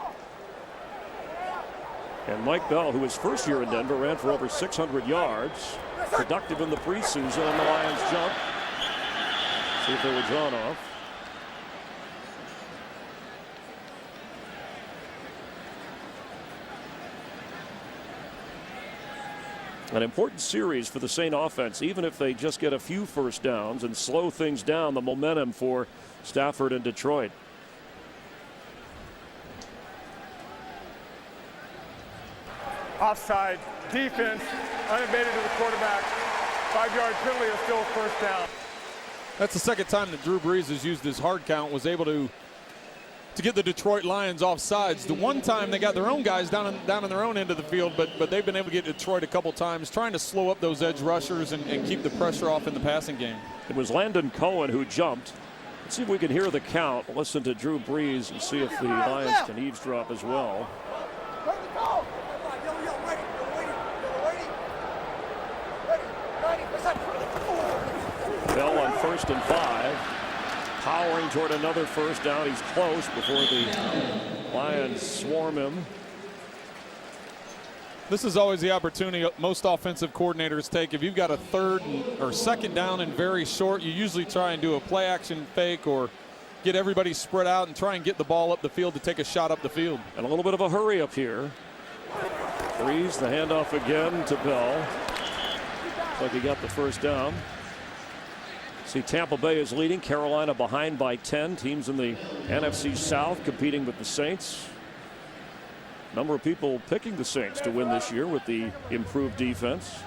S5: And Mike Bell, who his first year in Denver ran for over 600 yards, productive in the preseason, and the Lions jump. See if they were drawn off. An important series for the Saint offense, even if they just get a few first downs and slow things down, the momentum for Stafford and Detroit.
S6: Offside, defense, unabated to the quarterback. 5-yard penalty is still first down.
S4: That's the second time that Drew Brees has used his hard count, was able to get the Detroit Lions off sides. The one time they got their own guys down in their own end of the field, but they've been able to get Detroit a couple times, trying to slow up those edge rushers and keep the pressure off in the passing game.
S5: It was Landon Cohen who jumped. Let's see if we can hear the count. Listen to Drew Brees and see if the Lions can eavesdrop as well. Bell on 1st and 5. Powering toward another first down. He's close before the Lions swarm him.
S4: This is always the opportunity most offensive coordinators take. If you've got a 3rd or 2nd down and very short, you usually try and do a play action fake or get everybody spread out and try and get the ball up the field to take a shot up the field.
S5: And a little bit of a hurry up here. Brees, the handoff again to Bell. Looks like he got the first down. See, Tampa Bay is leading, Carolina behind by 10. Teams in the NFC South competing with the Saints. Number of people picking the Saints to win this year with the improved defense.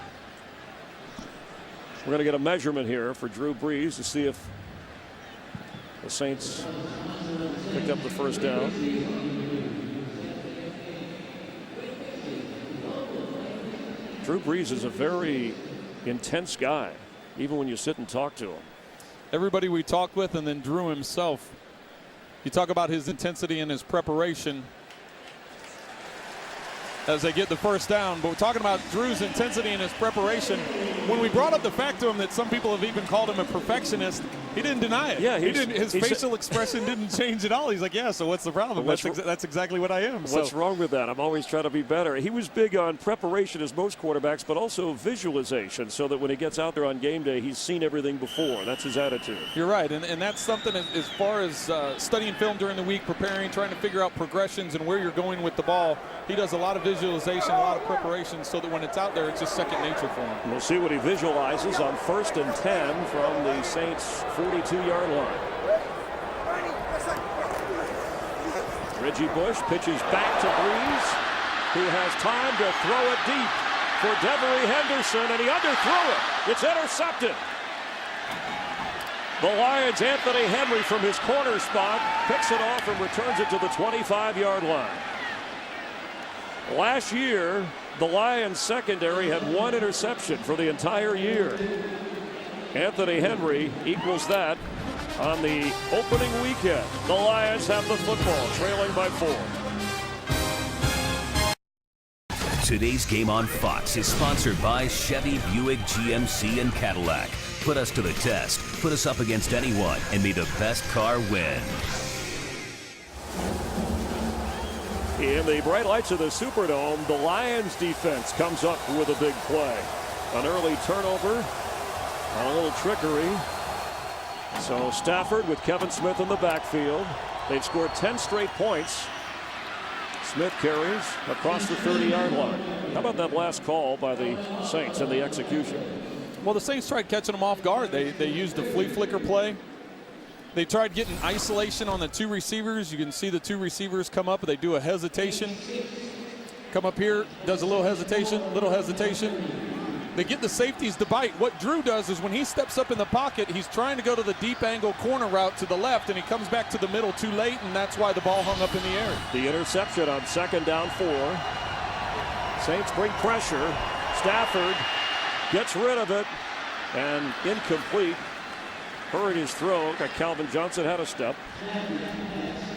S5: We're going to get a measurement here for Drew Brees to see if the Saints picked up the first down. Drew Brees is a very intense guy, even when you sit and talk to him.
S4: Everybody we talked with, and then Drew himself, you talk about his intensity and his preparation as they get the first down, but we're talking about Drew's intensity and his preparation. When we brought up the fact to him that some people have even called him a perfectionist, he didn't deny it.
S5: Yeah,
S4: his facial expression didn't change at all. He's like, yeah, so what's the problem? That's exactly what I am.
S5: What's wrong with that? I'm always trying to be better. He was big on preparation, as most quarterbacks, but also visualization, so that when he gets out there on game day, he's seen everything before. That's his attitude.
S4: You're right, and that's something as far as studying film during the week, preparing, trying to figure out progressions and where you're going with the ball. He does a lot of visualization, a lot of preparation, so that when it's out there, it's just second nature for him.
S5: We'll see what he visualizes on 1st and 10 from the Saints' 42-yard line. Reggie Bush pitches back to Brees, who has time to throw it deep for Devery Henderson, and he underthrew it. It's intercepted. The Lions' Anthony Henry from his corner spot picks it off and returns it to the 25-yard line. Last year, the Lions secondary had 1 interception for the entire year. Anthony Henry equals that on the opening weekend. The Lions have the football, trailing by 4.
S3: Today's game on Fox is sponsored by Chevy, Buick, GMC, and Cadillac. Put us to the test, put us up against anyone, and may the best car win.
S5: In the bright lights of the Superdome, the Lions defense comes up with a big play. an early turnover on a little trickery. So Stafford with Kevin Smith in the backfield. They've scored 10 straight points. Smith carries across the 30-yard line. How about that last call by the Saints and the execution?
S4: Well, the Saints tried catching them off guard. They used the flea flicker play. They tried getting isolation on the two receivers. You can see the two receivers come up. They do a hesitation. Come up here, does a little hesitation. They get the safeties to bite. What Drew does is when he steps up in the pocket, he's trying to go to the deep angle corner route to the left, and he comes back to the middle too late, and that's why the ball hung up in the air.
S5: The interception on 2nd down 4. Saints bring pressure. Stafford gets rid of it, and incomplete. Hurried his throw. Calvin Johnson had a step.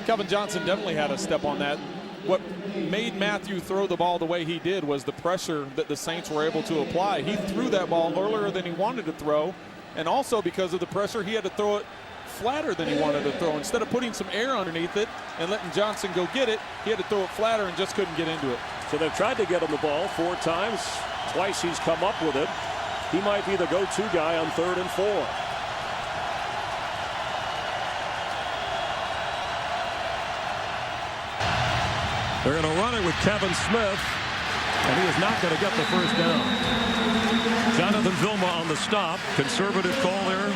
S4: Calvin Johnson definitely had a step on that. What made Matthew throw the ball the way he did was the pressure that the Saints were able to apply. He threw that ball earlier than he wanted to throw, and also because of the pressure, he had to throw it flatter than he wanted to throw. Instead of putting some air underneath it and letting Johnson go get it, he had to throw it flatter and just couldn't get into it.
S5: So they've tried to get him the ball 4 times. Twice he's come up with it. He might be the go-to guy on 3rd and 4.
S1: They're going to run it with Kevin Smith, and he is not going to get the first down. Jonathan Vilma on the stop. Conservative call there.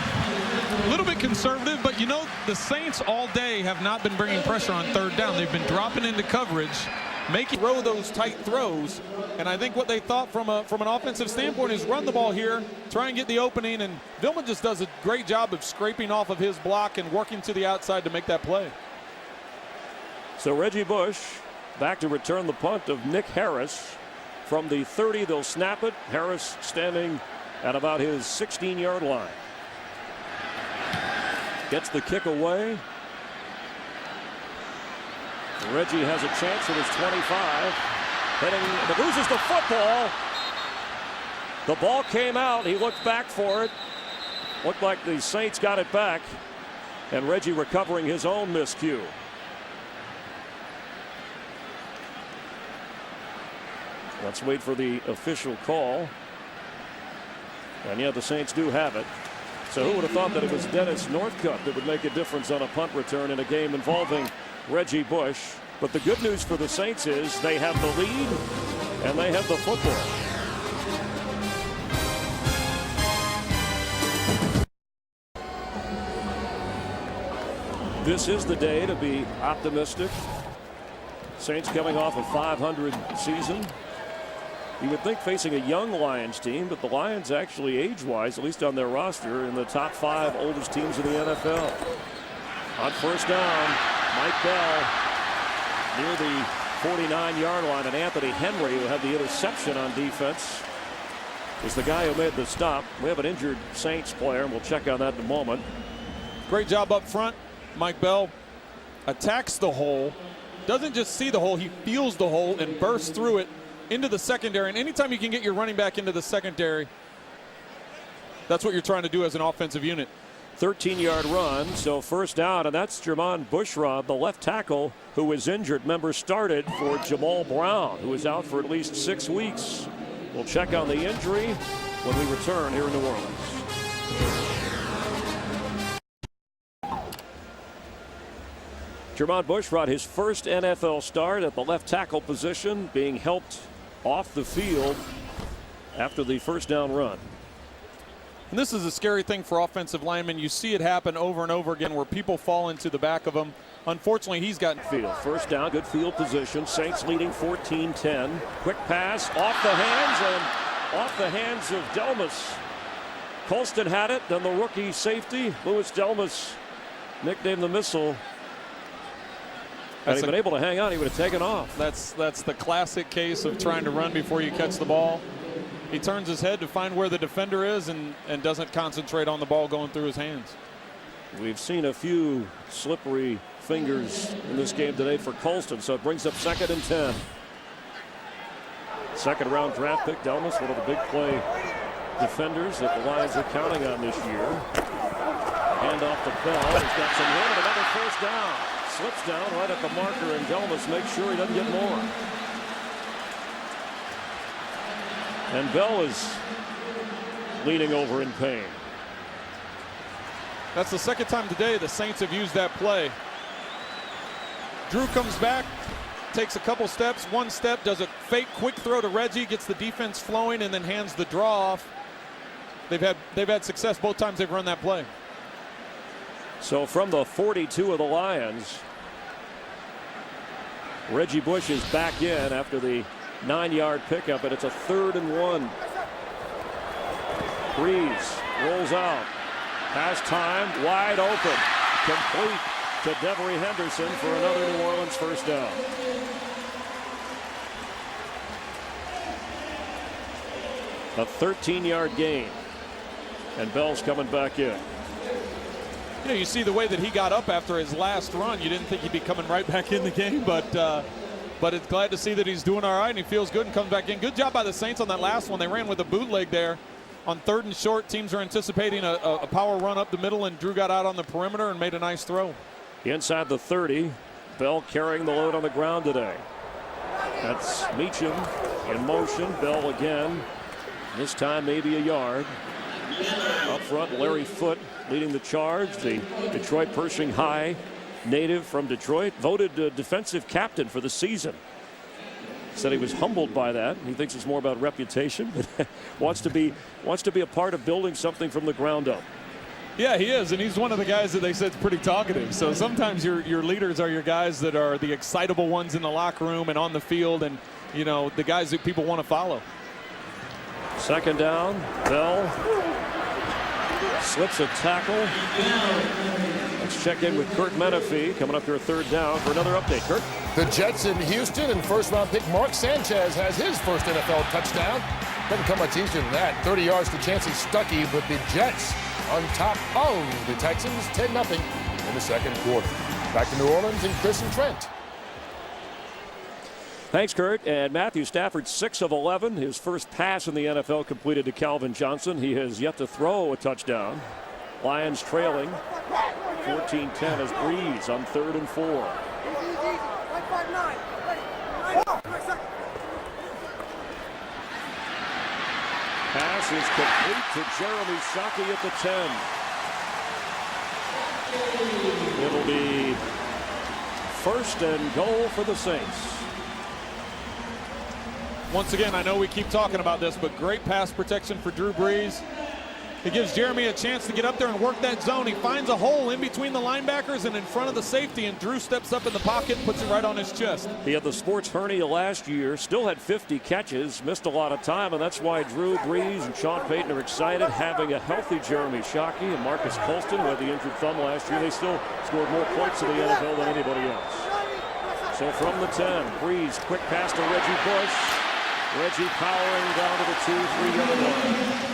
S2: A little bit conservative, but you know, the Saints all day have not been bringing pressure on 3rd down. They've been dropping into coverage, making
S4: throw those tight throws, and I think what they thought from an offensive standpoint is run the ball here, try and get the opening, and Vilma just does a great job of scraping off of his block and working to the outside to make that play.
S5: So Reggie Bush back to return the punt of Nick Harris from the 30. They'll snap it. Harris standing at about his 16-yard line. Gets the kick away. Reggie has a chance at his 25. Heading, loses the football. The ball came out. He looked back for it. Looked like the Saints got it back. And Reggie recovering his own miscue. Let's wait for the official call. And yeah, the Saints do have it. So who would have thought that it was Dennis Northcutt that would make a difference on a punt return in a game involving Reggie Bush? But the good news for the Saints is they have the lead and they have the football. This is the day to be optimistic. Saints coming off a 500 season. You would think facing a young Lions team, but the Lions actually age-wise, at least on their roster, in the top 5 oldest teams in the NFL. On 1st down, Mike Bell near the 49-yard line, and Anthony Henry, who had the interception on defense, is the guy who made the stop. We have an injured Saints player, and we'll check on that in a moment.
S4: Great job up front. Mike Bell attacks the hole, doesn't just see the hole, he feels the hole and bursts through it into the secondary. And anytime you can get your running back into the secondary, that's what you're trying to do as an offensive unit.
S5: 13-yard run, so 1st down, and that's Jermon Bushrod, the left tackle, who was injured. Member started for Jamal Brown, who is out for at least 6 weeks. We'll check on the injury when we return here in New Orleans. Jermon Bushrod, his first NFL start at the left tackle position, being helped off the field after the 1st down run.
S4: And this is a scary thing for offensive linemen. You see it happen over and over again where people fall into the back of them. Unfortunately, he's gotten
S5: field. 1st down, good field position. Saints leading 14-10. Quick pass off the hands of Delmas. Colston had it, then the rookie safety, Louis Delmas, nicknamed the Missile. Had he been able to hang on, he would have taken off.
S4: That's the classic case of trying to run before you catch the ball. He turns his head to find where the defender is and doesn't concentrate on the ball going through his hands.
S5: We've seen a few slippery fingers in this game today for Colston, so it brings up 2nd and 10. 2nd round draft pick, Delmas, one of the big play defenders that the Lions are counting on this year. Hand off to Bell. He's got some room and another 1st down. Slips down right at the marker, and Delmas makes sure he doesn't get more. And Bell is leaning over in pain.
S4: That's the second time today the Saints have used that play. Drew comes back, takes a couple steps, one step, does a fake quick throw to Reggie, gets the defense flowing, and then hands the draw off. They've had success both times they've run that play.
S5: So from the 42 of the Lions, Reggie Bush is back in after the 9-yard pickup, and it's a 3rd and 1. Breeze rolls out. Has time, wide open, complete to Devery Henderson for another New Orleans first down. A 13-yard gain, and Bell's coming back in.
S4: You know, you see the way that he got up after his last run. You didn't think he'd be coming right back in the game, but it's glad to see that he's doing all right and he feels good and comes back in. Good job by the Saints on that last one. They ran with a bootleg there. On 3rd and short, teams are anticipating a power run up the middle, and Drew got out on the perimeter and made a nice throw.
S5: Inside the 30, Bell carrying the load on the ground today. That's Meacham in motion. Bell again. This time maybe a yard. Up front, Larry Foote leading the charge. The Detroit Pershing High native from Detroit, voted defensive captain for the season. Said he was humbled by that. He thinks it's more about reputation. wants to be a part of building something from the ground up.
S4: Yeah, he is, and he's one of the guys that they said is pretty talkative. So sometimes your leaders are your guys that are the excitable ones in the locker room and on the field, and you know, the guys that people want to follow.
S5: 2nd down. Bell slips a tackle. Let's check in with Kurt Menefee coming up here 3rd down for another update. Kurt.
S7: The Jets in Houston, and first-round pick Mark Sanchez has his first NFL touchdown. Doesn't come much easier than that. 30 yards to Chancey Stuckey, but the Jets on top of the Texans 10-0 in the 2nd quarter. Back to New Orleans and Chris and Trent.
S5: Thanks, Kurt. And Matthew Stafford, 6 of 11. His first pass in the NFL completed to Calvin Johnson. He has yet to throw a touchdown. Lions trailing 14-10 as Breeze on 3rd and 4. Pass is complete to Jeremy Shockey at the 10. It'll be 1st and goal for the Saints.
S4: Once again, I know we keep talking about this, but great pass protection for Drew Brees. It gives Jeremy a chance to get up there and work that zone. He finds a hole in between the linebackers and in front of the safety, and Drew steps up in the pocket and puts it right on his chest.
S5: He had the sports hernia last year, still had 50 catches, missed a lot of time, and that's why Drew Brees and Sean Payton are excited. Having a healthy Jeremy Shockey and Marcus Colston, who had the injured thumb last year, they still scored more points in the NFL than anybody else. So from the 10, Brees, quick pass to Reggie Bush. Reggie powering down to the 2-3 line.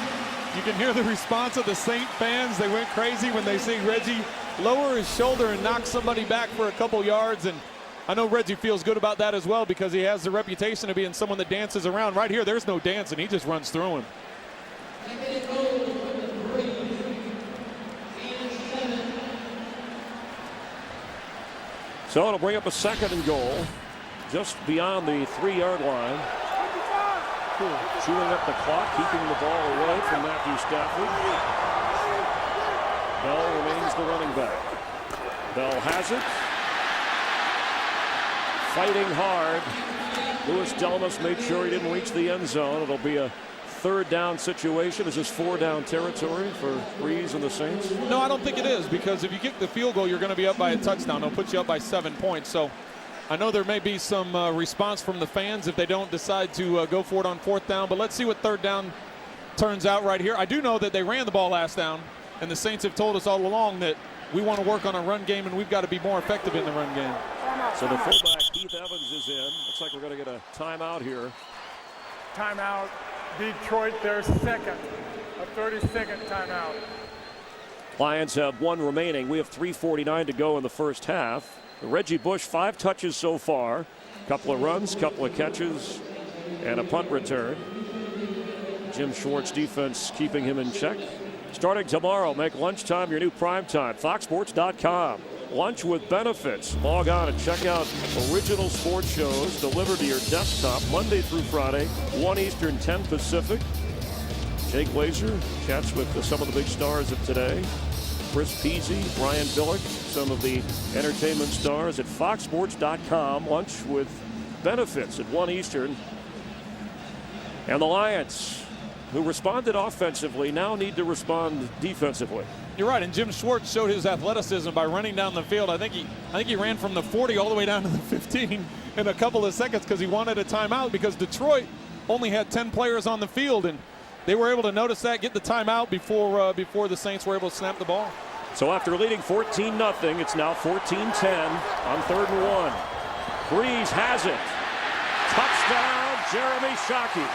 S4: You can hear the response of the Saint fans. They went crazy when they see Reggie lower his shoulder and knock somebody back for a couple yards. And I know Reggie feels good about that as well, because he has the reputation of being someone that dances around. Right here, there's no dancing. He just runs through him.
S5: So it'll bring up a 2nd and goal just beyond the 3-yard line. Chewing up the clock, keeping the ball away from Matthew Stafford. Bell remains the running back. Bell has it. Fighting hard. Louis Delmas made sure he didn't reach the end zone. It'll be a 3rd down situation. Is this 4-down territory for Breeze and the Saints?
S4: No, I don't think it is, because if you kick the field goal, you're going to be up by a touchdown. They'll put you up by 7 points. So I know there may be some response from the fans if they don't decide to go for it on 4th down, but let's see what 3rd down turns out right here. I do know that they ran the ball last down, and the Saints have told us all along that we want to work on a run game and we've got to be more effective in the run game.
S5: So the fullback, Keith Evans, is in. Looks like we're going to get a timeout here.
S6: Timeout. Detroit, their 2nd. A 30-second timeout.
S5: Lions have 1 remaining. We have 3:49 to go in the first half. Reggie Bush, 5 touches so far. Couple of runs, couple of catches, and a punt return. Jim Schwartz defense keeping him in check. Starting tomorrow, make lunchtime your new prime time. FoxSports.com. Lunch with benefits. Log on and check out original sports shows delivered to your desktop Monday through Friday, 1 Eastern, 10 Pacific. Jake Glazer chats with some of the big stars of today. Chris Peasy, Brian Billick, some of the entertainment stars at foxsports.com. Lunch with benefits at 1 Eastern. And the Lions, who responded offensively, now need to respond defensively.
S4: You're right, and Jim Schwartz showed his athleticism by running down the field. I think he ran from the 40 all the way down to the 15 in a couple of seconds because he wanted a timeout, because Detroit only had 10 players on the field, and they were able to notice that, get the timeout before the Saints were able to snap the ball.
S5: So after leading 14-0, it's now 14-10 on 3rd and 1. Breeze has it. Touchdown, Jeremy Shockey.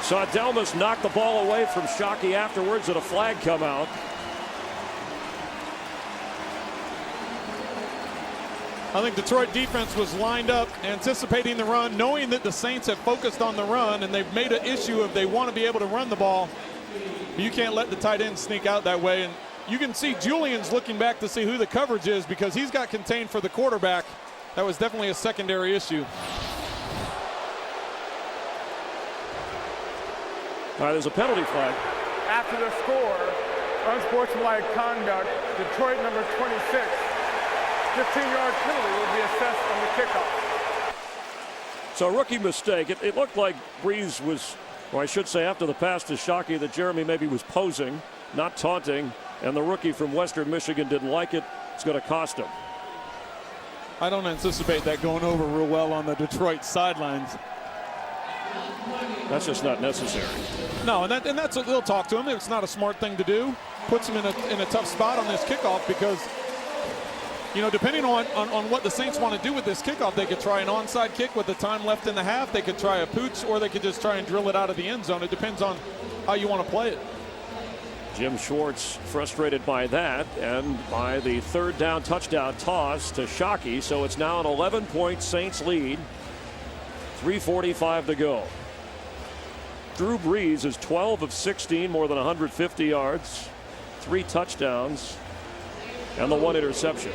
S5: Saw Delmas knock the ball away from Shockey afterwards, and a flag come out.
S4: I think Detroit defense was lined up anticipating the run, knowing that the Saints have focused on the run, and they've made an issue of they want to be able to run the ball. But you can't let the tight end sneak out that way. And you can see Julian's looking back to see who the coverage is, because he's got contained for the quarterback. That was definitely a secondary issue.
S5: All right, there's a penalty flag.
S6: After the score, unsportsmanlike conduct, Detroit number 26. 15-yard penalty will be assessed on the kickoff.
S5: So a rookie mistake. It looked like Breeze was, or I should say after the pass to Shockey, that Jeremy maybe was posing, not taunting, and the rookie from Western Michigan didn't like it. It's going to cost him.
S4: I don't anticipate that going over real well on the Detroit sidelines.
S5: That's just not necessary.
S4: No, and that's what they'll talk to him. It's not a smart thing to do. Puts him in a tough spot on this kickoff, because, you know, depending on what the Saints want to do with this kickoff, they could try an onside kick with the time left in the half. They could try a pooch, or they could just try and drill it out of the end zone. It depends on how you want to play it.
S5: Jim Schwartz frustrated by that and by the 3rd down touchdown toss to Shockey. So it's now an 11-point Saints lead. 3:45 to go. Drew Brees is 12 of 16, more than 150 yards, 3 touchdowns, and the 1 interception.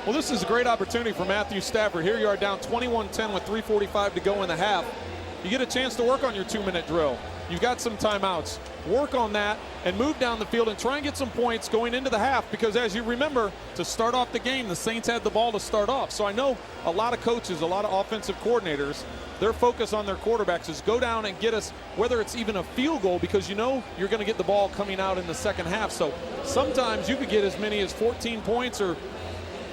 S4: Well, this is a great opportunity for Matthew Stafford. Here you are down 21-10 with 3:45 to go in the half. You get a chance to work on your 2-minute drill. You've got some timeouts. Work on that and move down the field and try and get some points going into the half, because as you remember, to start off the game, the Saints had the ball to start off. So I know a lot of coaches, a lot of offensive coordinators, their focus on their quarterbacks is go down and get us, whether it's even a field goal, because you know you're going to get the ball coming out in the second half. So sometimes you could get as many as 14 points or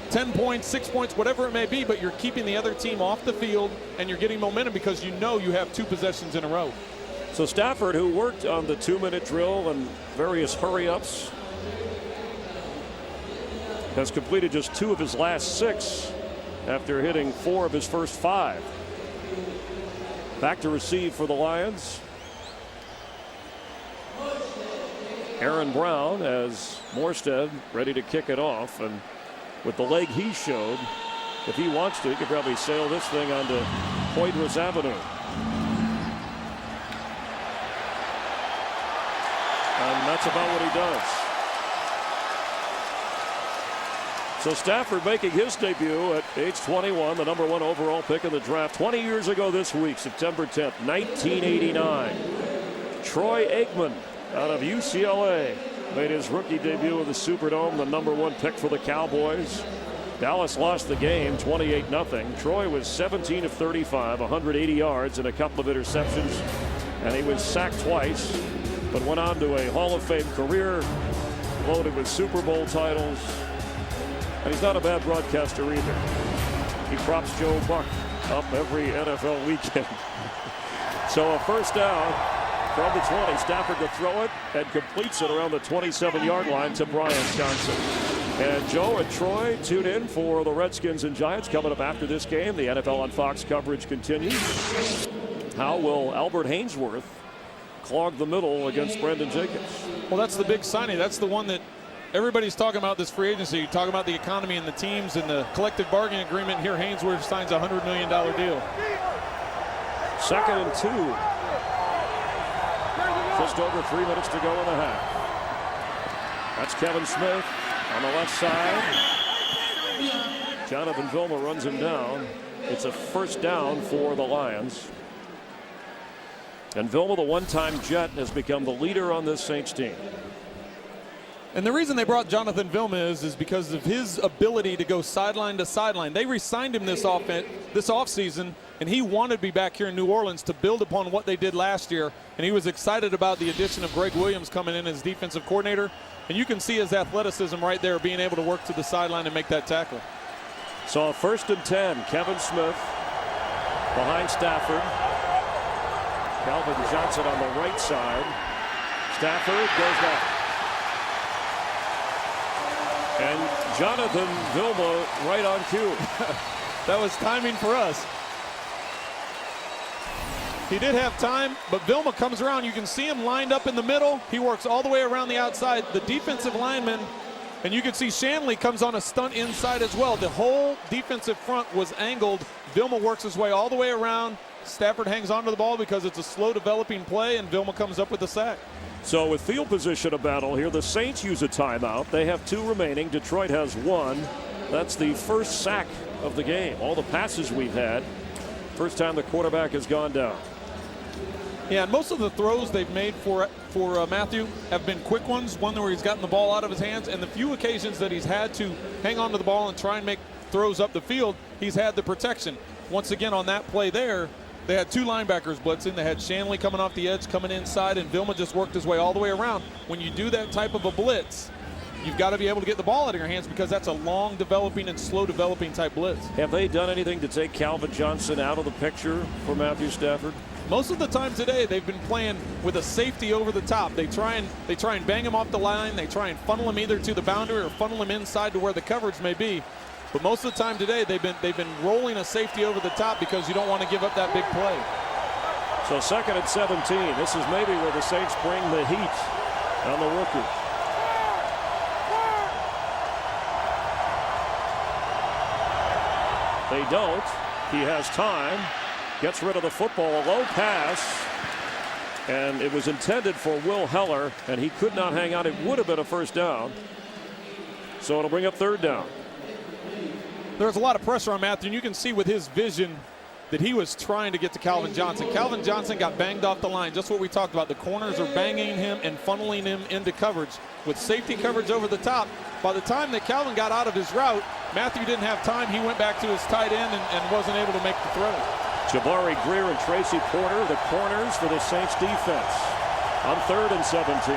S4: 10 points, 6 points, whatever it may be, but you're keeping the other team off the field and you're getting momentum because you know you have 2 possessions in a row.
S5: So Stafford, who worked on the 2-minute drill and various hurry-ups, has completed just 2 of his last 6 after hitting 4 of his first 5. Back to receive for the Lions. Aaron Brown as Morstead ready to kick it off, and with the leg he showed, if he wants to, he could probably sail this thing onto Poitras Avenue. And that's about what he does. So Stafford making his debut at age 21, the number 1 overall pick in the draft 20 years ago this week, September 10th, 1989. Troy Aikman out of UCLA made his rookie debut in the Superdome, the number 1 pick for the Cowboys. Dallas lost the game 28-0. Troy was 17 of 35, 180 yards and a couple of interceptions, and he was sacked twice, but went on to a Hall of Fame career loaded with Super Bowl titles. And he's not a bad broadcaster either. He props Joe Buck up every NFL weekend. So a first down from the 20. Stafford to throw it and completes it around the 27-yard line to Brian Johnson. And Joe and Troy tune in for the Redskins and Giants coming up after this game. The NFL on Fox coverage continues. How will Albert Hainsworth clog the middle against Brendan Jacobs?
S4: Well, that's the big signing. That's the one that everybody's talking about, this free agency, talking about the economy and the teams and the collective bargaining agreement. Here, Hainsworth signs a $100 million deal.
S5: 2nd and 2. Just over 3 minutes to go in the half. That's Kevin Smith on the left side. Jonathan Vilma runs him down. It's a first down for the Lions. And Vilma, the one-time Jet, has become the leader on this Saints team.
S4: And the reason they brought Jonathan Vilma is because of his ability to go sideline to sideline. They re-signed him this offseason, and he wanted to be back here in New Orleans to build upon what they did last year. And he was excited about the addition of Greg Williams coming in as defensive coordinator. And you can see his athleticism right there, being able to work to the sideline and make that tackle.
S5: So 1st and 10, Kevin Smith behind Stafford. Calvin Johnson on the right side. Stafford goes down. And Jonathan Vilma right on cue.
S4: That was timing for us. He did have time, but Vilma comes around. You can see him lined up in the middle. He works all the way around the outside. The defensive lineman, and you can see Shanley comes on a stunt inside as well. The whole defensive front was angled. Vilma works his way all the way around. Stafford hangs onto the ball because it's a slow developing play, and Vilma comes up with the sack.
S5: So with field position a battle here, the Saints use a timeout. They have 2 remaining. Detroit has 1. That's the first sack of the game. All the passes we've had, first time the quarterback has gone down.
S4: Yeah, and most of the throws they've made for Matthew have been quick ones, one where he's gotten the ball out of his hands, and the few occasions that he's had to hang on to the ball and try and make throws up the field, he's had the protection. Once again, on that play there, they had 2 linebackers blitzing. They had Shanley coming off the edge, coming inside, and Vilma just worked his way all the way around. When you do that type of a blitz, you've got to be able to get the ball out of your hands because that's a long developing and slow developing type blitz.
S5: Have they done anything to take Calvin Johnson out of the picture for Matthew Stafford?
S4: Most of the time today, they've been playing with a safety over the top. They try and bang him off the line. They try and funnel him either to the boundary or funnel him inside to where the coverage may be. But most of the time today, they've been rolling a safety over the top because you don't want to give up that big play.
S5: So 2nd and 17. This is maybe where the Saints bring the heat on the rookie. They don't. He has time. Gets rid of the football. A low pass. And it was intended for Will Heller, and he could not hang on. It would have been a first down. So it'll bring up 3rd down.
S4: There's a lot of pressure on Matthew, and you can see with his vision that he was trying to get to Calvin Johnson. Calvin Johnson got banged off the line, just what we talked about. The corners are banging him and funneling him into coverage. With safety coverage over the top, by the time that Calvin got out of his route, Matthew didn't have time. He went back to his tight end and wasn't able to make the throw.
S5: Jabari Greer and Tracy Porter, the corners for the Saints defense. On 3rd and 17.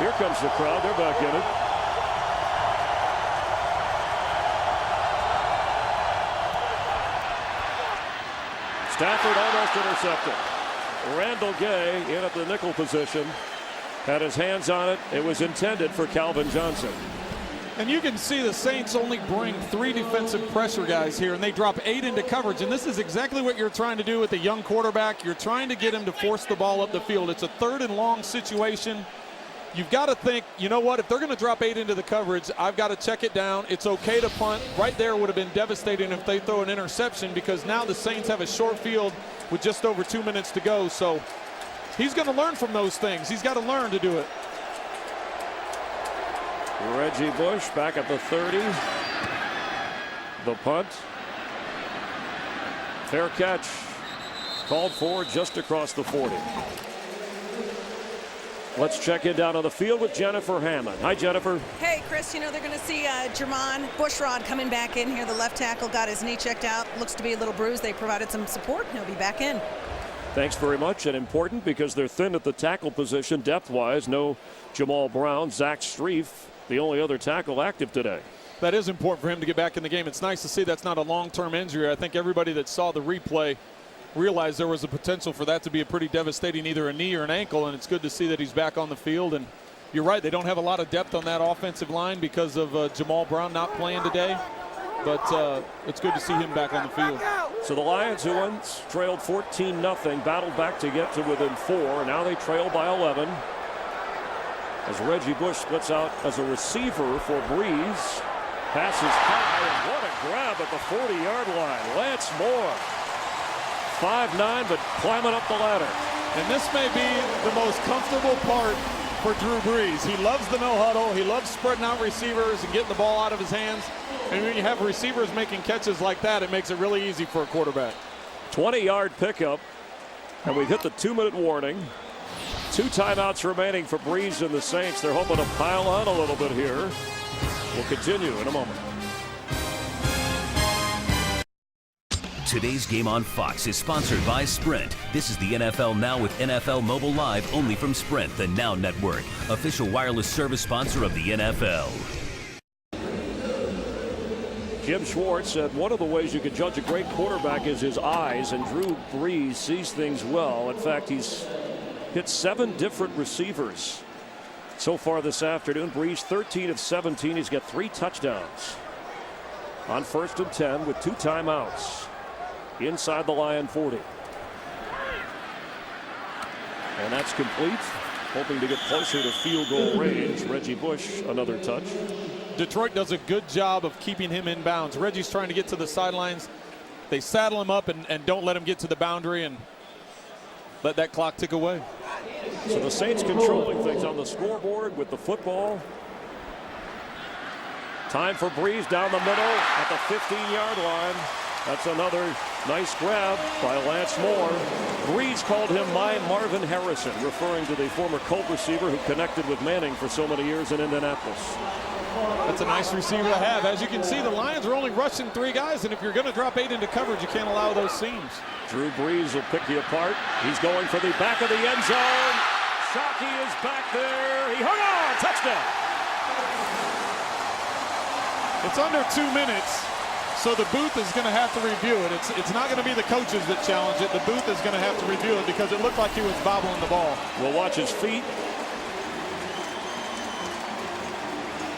S5: Here comes the crowd. They're back in it. Stafford almost intercepted. Randall Gay in at the nickel position. Had his hands on it. It was intended for Calvin Johnson.
S4: And you can see the Saints only bring 3 defensive pressure guys here, and they drop 8 into coverage. And this is exactly what you're trying to do with a young quarterback. You're trying to get him to force the ball up the field. It's a 3rd and long situation. You've got to think, you know what, if they're going to drop 8 into the coverage, I've got to check it down. It's okay to punt. Right there would have been devastating if they throw an interception, because now the Saints have a short field with just over 2 minutes to go. So he's going to learn from those things. He's got to learn to do it.
S5: Reggie Bush back at the 30. The punt. Fair catch. Called for just across the 40. Let's check in down on the field with Jennifer Hammond. Hi, Jennifer.
S8: Hey, Chris. You know, they're going to see Jermon Bushrod coming back in here. The left tackle got his knee checked out. Looks to be a little bruised. They provided some support. He'll be back in.
S5: Thanks very much. And important because they're thin at the tackle position depth-wise. No Jamal Brown. Zach Strief, the only other tackle active today.
S4: That is important for him to get back in the game. It's nice to see that's not a long-term injury. I think everybody that saw the replay realized there was a potential for that to be a pretty devastating either a knee or an ankle, and it's good to see that he's back on the field. And you're right, they don't have a lot of depth on that offensive line because of Jamal Brown not playing today, but it's good to see him back on the field.
S5: So the Lions, who once trailed 14-0, battled back to get to within 4, and now they trail by 11. As Reggie Bush splits out as a receiver for Breeze. Passes high, and what a grab at the 40-yard line. Lance Moore. 5'9", but climbing up the ladder.
S4: And this may be the most comfortable part for Drew Brees. He loves the no huddle. He loves spreading out receivers and getting the ball out of his hands. And when you have receivers making catches like that, it makes it really easy for a quarterback.
S5: 20-yard pickup, and we've hit the 2-minute warning. 2 timeouts remaining for Brees and the Saints. They're hoping to pile on a little bit here. We'll continue in a moment.
S3: Today's game on Fox is sponsored by Sprint. This is the NFL Now with NFL Mobile Live, only from Sprint, the Now Network, official wireless service sponsor of the NFL.
S5: Jim Schwartz said one of the ways you can judge a great quarterback is his eyes, and Drew Brees sees things well. In fact, he's hit 7 different receivers so far this afternoon. Brees 13 of 17. He's got 3 touchdowns on 1st and 10 with 2 timeouts inside the Lion 40. And that's complete. Hoping to get closer to field goal range. Reggie Bush, another touch.
S4: Detroit does a good job of keeping him in bounds. Reggie's trying to get to the sidelines. They saddle him up and don't let him get to the boundary and let that clock tick away.
S5: So the Saints controlling things on the scoreboard with the football. Time for Brees down the middle at the 15-yard line. That's another nice grab by Lance Moore. Brees called him my Marvin Harrison, referring to the former Colt receiver who connected with Manning for so many years in Indianapolis.
S4: That's a nice receiver to have. As you can see, the Lions are only rushing 3 guys, and if you're going to drop 8 into coverage, you can't allow those seams. Drew
S5: Brees will pick you apart. He's going for the back of the end zone. Shockey is back there. He hung on. Touchdown.
S4: It's under 2 minutes, so the booth is going to have to review it. It's not going to be the coaches that challenge it. The booth is going to have to review it because it looked like he was bobbling the ball.
S5: We'll watch his feet.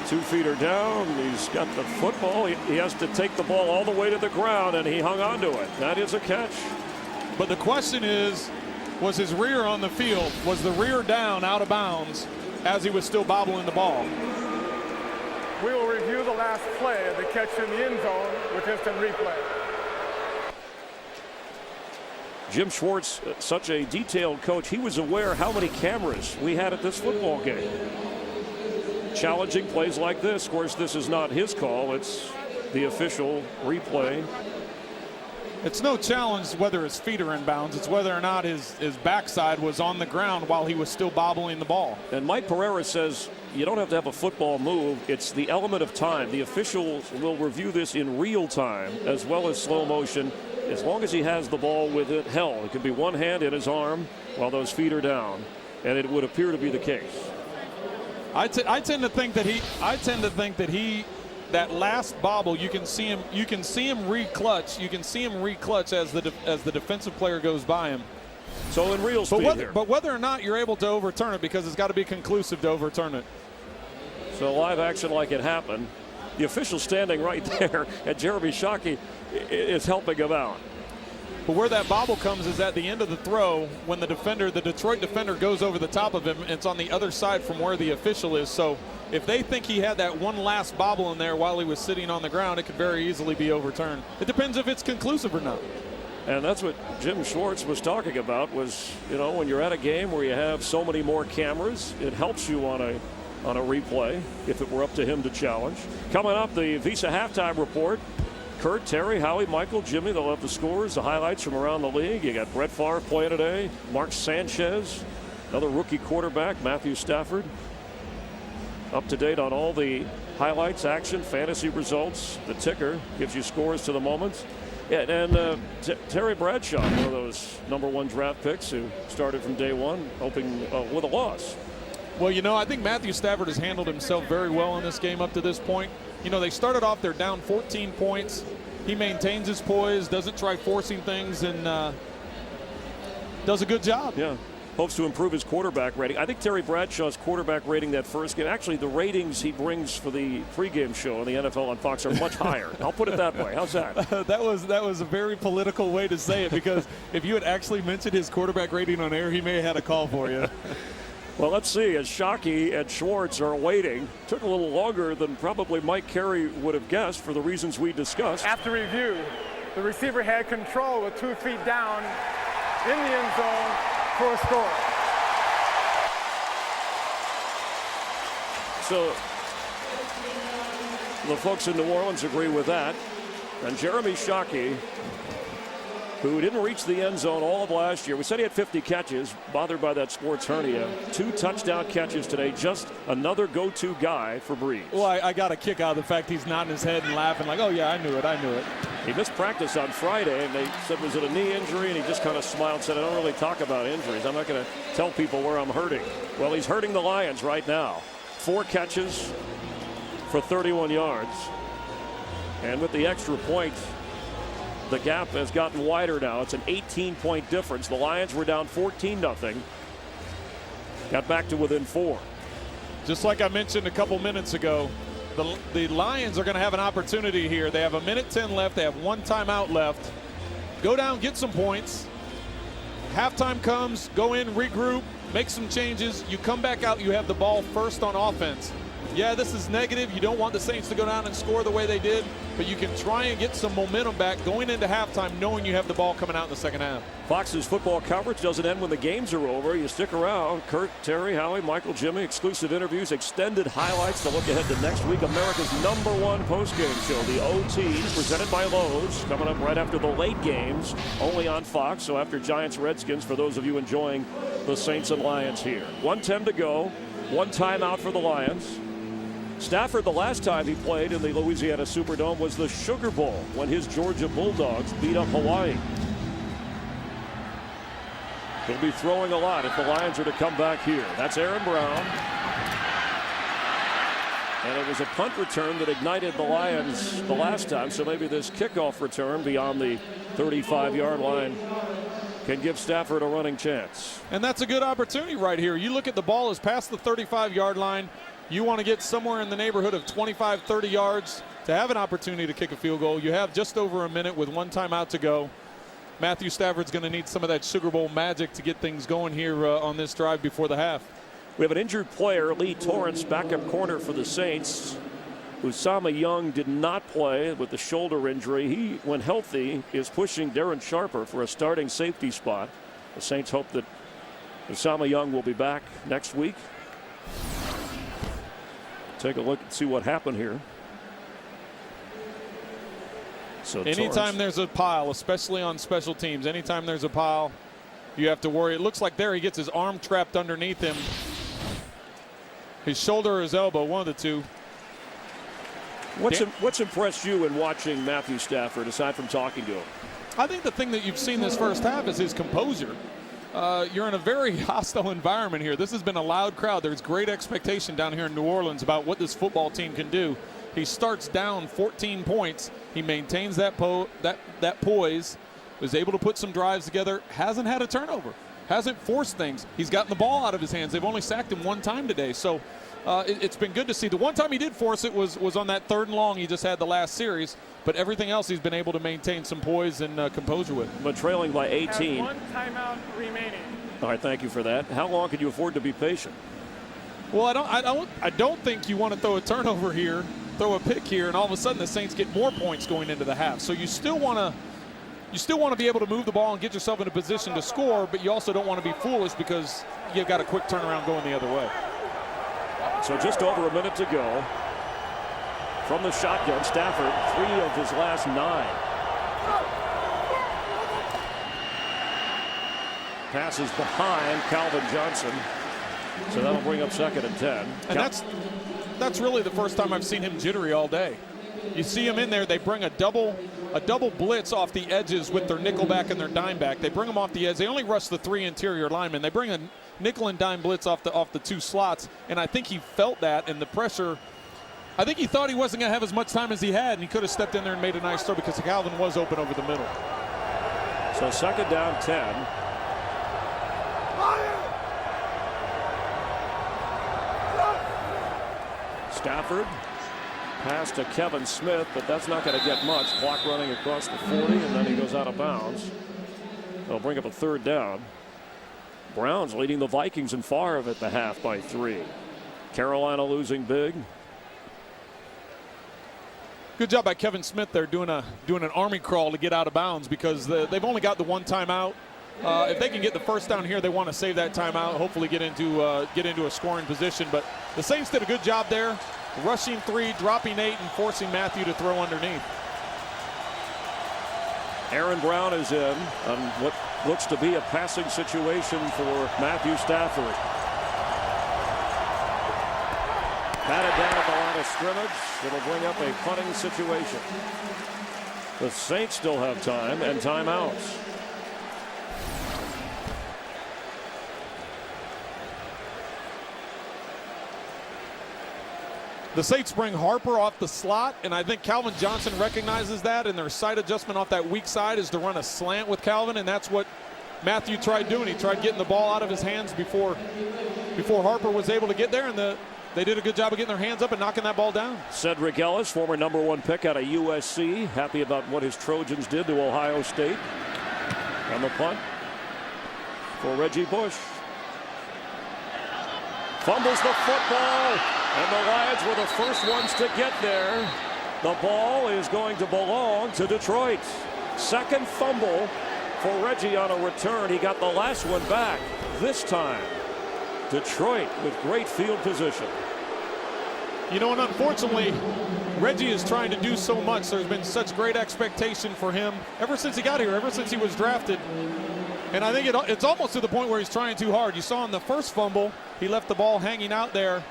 S5: 2 feet are down. He's got the football. He has to take the ball all the way to the ground, and he hung on to it. That is a catch.
S4: But the question is, was his rear on the field? Was the rear down out of bounds as he was still bobbling the ball?
S6: We will review the last play of the catch in the end zone with instant replay.
S5: Jim Schwartz, such a detailed coach, he was aware how many cameras we had at this football game. Challenging plays like this. Of course, this is not his call. It's the official replay.
S4: It's no challenge whether his feet are in bounds. It's whether or not his backside was on the ground while he was still bobbling the ball.
S5: And Mike Pereira says you don't have to have a football move. It's the element of time. The officials will review this in real time as well as slow motion as long as he has the ball with it held. It could be one hand in his arm while those feet are down, and it would appear to be the case.
S4: I tend to think that that last bobble, you can see him re-clutch. You can see him re-clutch as the defensive player goes by him.
S5: So in real speed here.
S4: But whether or not you're able to overturn it, because it's got to be conclusive to overturn it.
S5: So live action like it happened. The official standing right there, and Jeremy Shockey is helping him out.
S4: But where that bobble comes is at the end of the throw when the Detroit defender goes over the top of him. It's on the other side from where the official is. So if they think he had that one last bobble in there while he was sitting on the ground, it could very easily be overturned. It depends if it's conclusive or not.
S5: And that's what Jim Schwartz was talking about was, when you're at a game where you have so many more cameras, it helps you on a replay if it were up to him to challenge. Coming up, the Visa halftime report. Kurt, Terry, Howie, Michael, Jimmy, they'll have the scores, the highlights from around the league. You got Brett Favre playing today, Mark Sanchez, another rookie quarterback, Matthew Stafford. Up to date on all the highlights, action, fantasy results. The ticker gives you scores to the moment. Yeah, and Terry Bradshaw, one of those #1 draft picks who started from day one, hoping with a loss.
S4: Well, I think Matthew Stafford has handled himself very well in this game up to this point. They started off, they're down 14 points. He maintains his poise, doesn't try forcing things, and does a good job.
S5: Yeah. Hopes to improve his quarterback rating. I think Terry Bradshaw's quarterback rating that first game, actually the ratings he brings for the pregame show on the NFL on Fox are much higher. I'll put it that way. How's that?
S4: That was a very political way to say it, because if you had actually mentioned his quarterback rating on air, he may have had a call for you.
S5: Well, let's see. As Shockey and Schwartz are waiting, took a little longer than probably Mike Carey would have guessed for the reasons we discussed.
S6: After review, the receiver had control with 2 feet down in the end zone for a score.
S5: So the folks in New Orleans agree with that. And Jeremy Shockey, who didn't reach the end zone all of last year. We said he had 50 catches, bothered by that sports hernia. 2 touchdown catches today, just another go-to guy for Breeze.
S4: Well, I got a kick out of the fact he's nodding his head and laughing like, oh, yeah, I knew it.
S5: He missed practice on Friday, and they said, was it a knee injury? And he just kind of smiled and said, I don't really talk about injuries. I'm not going to tell people where I'm hurting. Well, he's hurting the Lions right now. 4 catches for 31 yards. And with the extra point, the gap has gotten wider now. It's an 18-point difference. The Lions were down 14-0. Got back to within 4.
S4: Just like I mentioned a couple minutes ago, the Lions are going to have an opportunity here. They have 1:10 left. They have 1 timeout left. Go down, get some points. Halftime comes, go in, regroup, make some changes. You come back out, you have the ball first on offense. Yeah, this is negative. You don't want the Saints to go down and score the way they did, but you can try and get some momentum back going into halftime knowing you have the ball coming out in the second half.
S5: Fox's football coverage doesn't end when the games are over. You stick around. Kurt, Terry, Howie, Michael, Jimmy, exclusive interviews, extended highlights to look ahead to next week. America's #1 postgame show, the OT, presented by Lowe's, coming up right after the late games, only on Fox. So after Giants-Redskins, for those of you enjoying the Saints and Lions here. 1:10 to go. 1 timeout for the Lions. Stafford, the last time he played in the Louisiana Superdome was the Sugar Bowl when his Georgia Bulldogs beat up Hawaii. He'll be throwing a lot if the Lions are to come back here. That's Aaron Brown. And it was a punt return that ignited the Lions the last time, so maybe this kickoff return beyond the 35-yard line can give Stafford a running chance.
S4: And that's a good opportunity right here. You look at the ball is past the 35-yard line. You want to get somewhere in the neighborhood of 25, 30 yards to have an opportunity to kick a field goal. You have just over a minute with 1 timeout to go. Matthew Stafford's going to need some of that Sugar Bowl magic to get things going here on this drive before the half.
S5: We have an injured player, Lee Torrance, backup corner for the Saints. Usama Young did not play with the shoulder injury. He, when healthy, is pushing Darren Sharper for a starting safety spot. The Saints hope that Usama Young will be back next week. Take a look and see what happened here. So
S4: anytime there's a pile, especially on special teams, anytime there's a pile, you have to worry. It looks like there he gets his arm trapped underneath him. His shoulder or his elbow, one of the two.
S5: What's impressed you in watching Matthew Stafford, aside from talking to him?
S4: I think the thing that you've seen this first half is his composure. You're in a very hostile environment here. This has been a loud crowd. There's great expectation down here in New Orleans about what this football team can do. He starts down 14 points. He maintains that poise, was able to put some drives together, hasn't had a turnover, hasn't forced things. He's gotten the ball out of his hands. They've only sacked him 1 time today. So it's been good to see. The one time he did force it was on that 3rd and long he just had the last series. But everything else he's been able to maintain some poise and composure with.
S5: But trailing by 18.
S6: 1 timeout remaining.
S5: All right, thank you for that. How long can you afford to be patient?
S4: Well, I don't think you want to throw a turnover here, throw a pick here, and all of a sudden the Saints get more points going into the half. So you still want to be able to move the ball and get yourself in a position to score, but you also don't want to be foolish because you've got a quick turnaround going the other way.
S5: So just over a minute to go. From the shotgun, Stafford, 3 of his last 9. Passes behind Calvin Johnson. So that'll bring up 2nd and 10.
S4: And that's really the first time I've seen him jittery all day. You see him in there, they bring a double blitz off the edges with their nickelback and their dime back. They bring them off the edge. They only rush the 3 interior linemen. They bring a nickel and dime blitz off the 2 slots, and I think he felt that in the pressure. I think he thought he wasn't going to have as much time as he had, and he could have stepped in there and made a nice throw because Calvin was open over the middle.
S5: So 2nd down 10. Stafford pass to Kevin Smith, but that's not going to get much. Clock running across the 40, and then he goes out of bounds. They'll bring up a 3rd down. Browns leading the Vikings in Favre at the half by 3. Carolina losing big.
S4: Good job by Kevin Smith there doing an army crawl to get out of bounds because they've only got the 1 timeout. If they can get the first down here, they want to save that timeout, hopefully get into a scoring position. But the Saints did a good job there, rushing 3, dropping 8, and forcing Matthew to throw underneath.
S5: Aaron Brown is in on what looks to be a passing situation for Matthew Stafford. Batted down at the line of scrimmage. It'll bring up a punting situation. The Saints still have time and timeouts.
S4: The Saints bring Harper off the slot, and I think Calvin Johnson recognizes that, and their side adjustment off that weak side is to run a slant with Calvin, and that's what Matthew tried doing. He tried getting the ball out of his hands before Harper was able to get there, and they did a good job of getting their hands up and knocking that ball down.
S5: Cedric Ellis, former #1 pick out of USC, happy about what his Trojans did to Ohio State. On the punt for Reggie Bush. Fumbles the football, and the Lions were the first ones to get there. The ball is going to belong to Detroit. Second fumble for Reggie on a return. He got the last one back. This time, Detroit with great field position.
S4: You know, and unfortunately, Reggie is trying to do so much. There's been such great expectation for him ever since he got here, ever since he was drafted. And I think it's almost to the point where he's trying too hard. You saw in the first fumble, he left the ball hanging out there,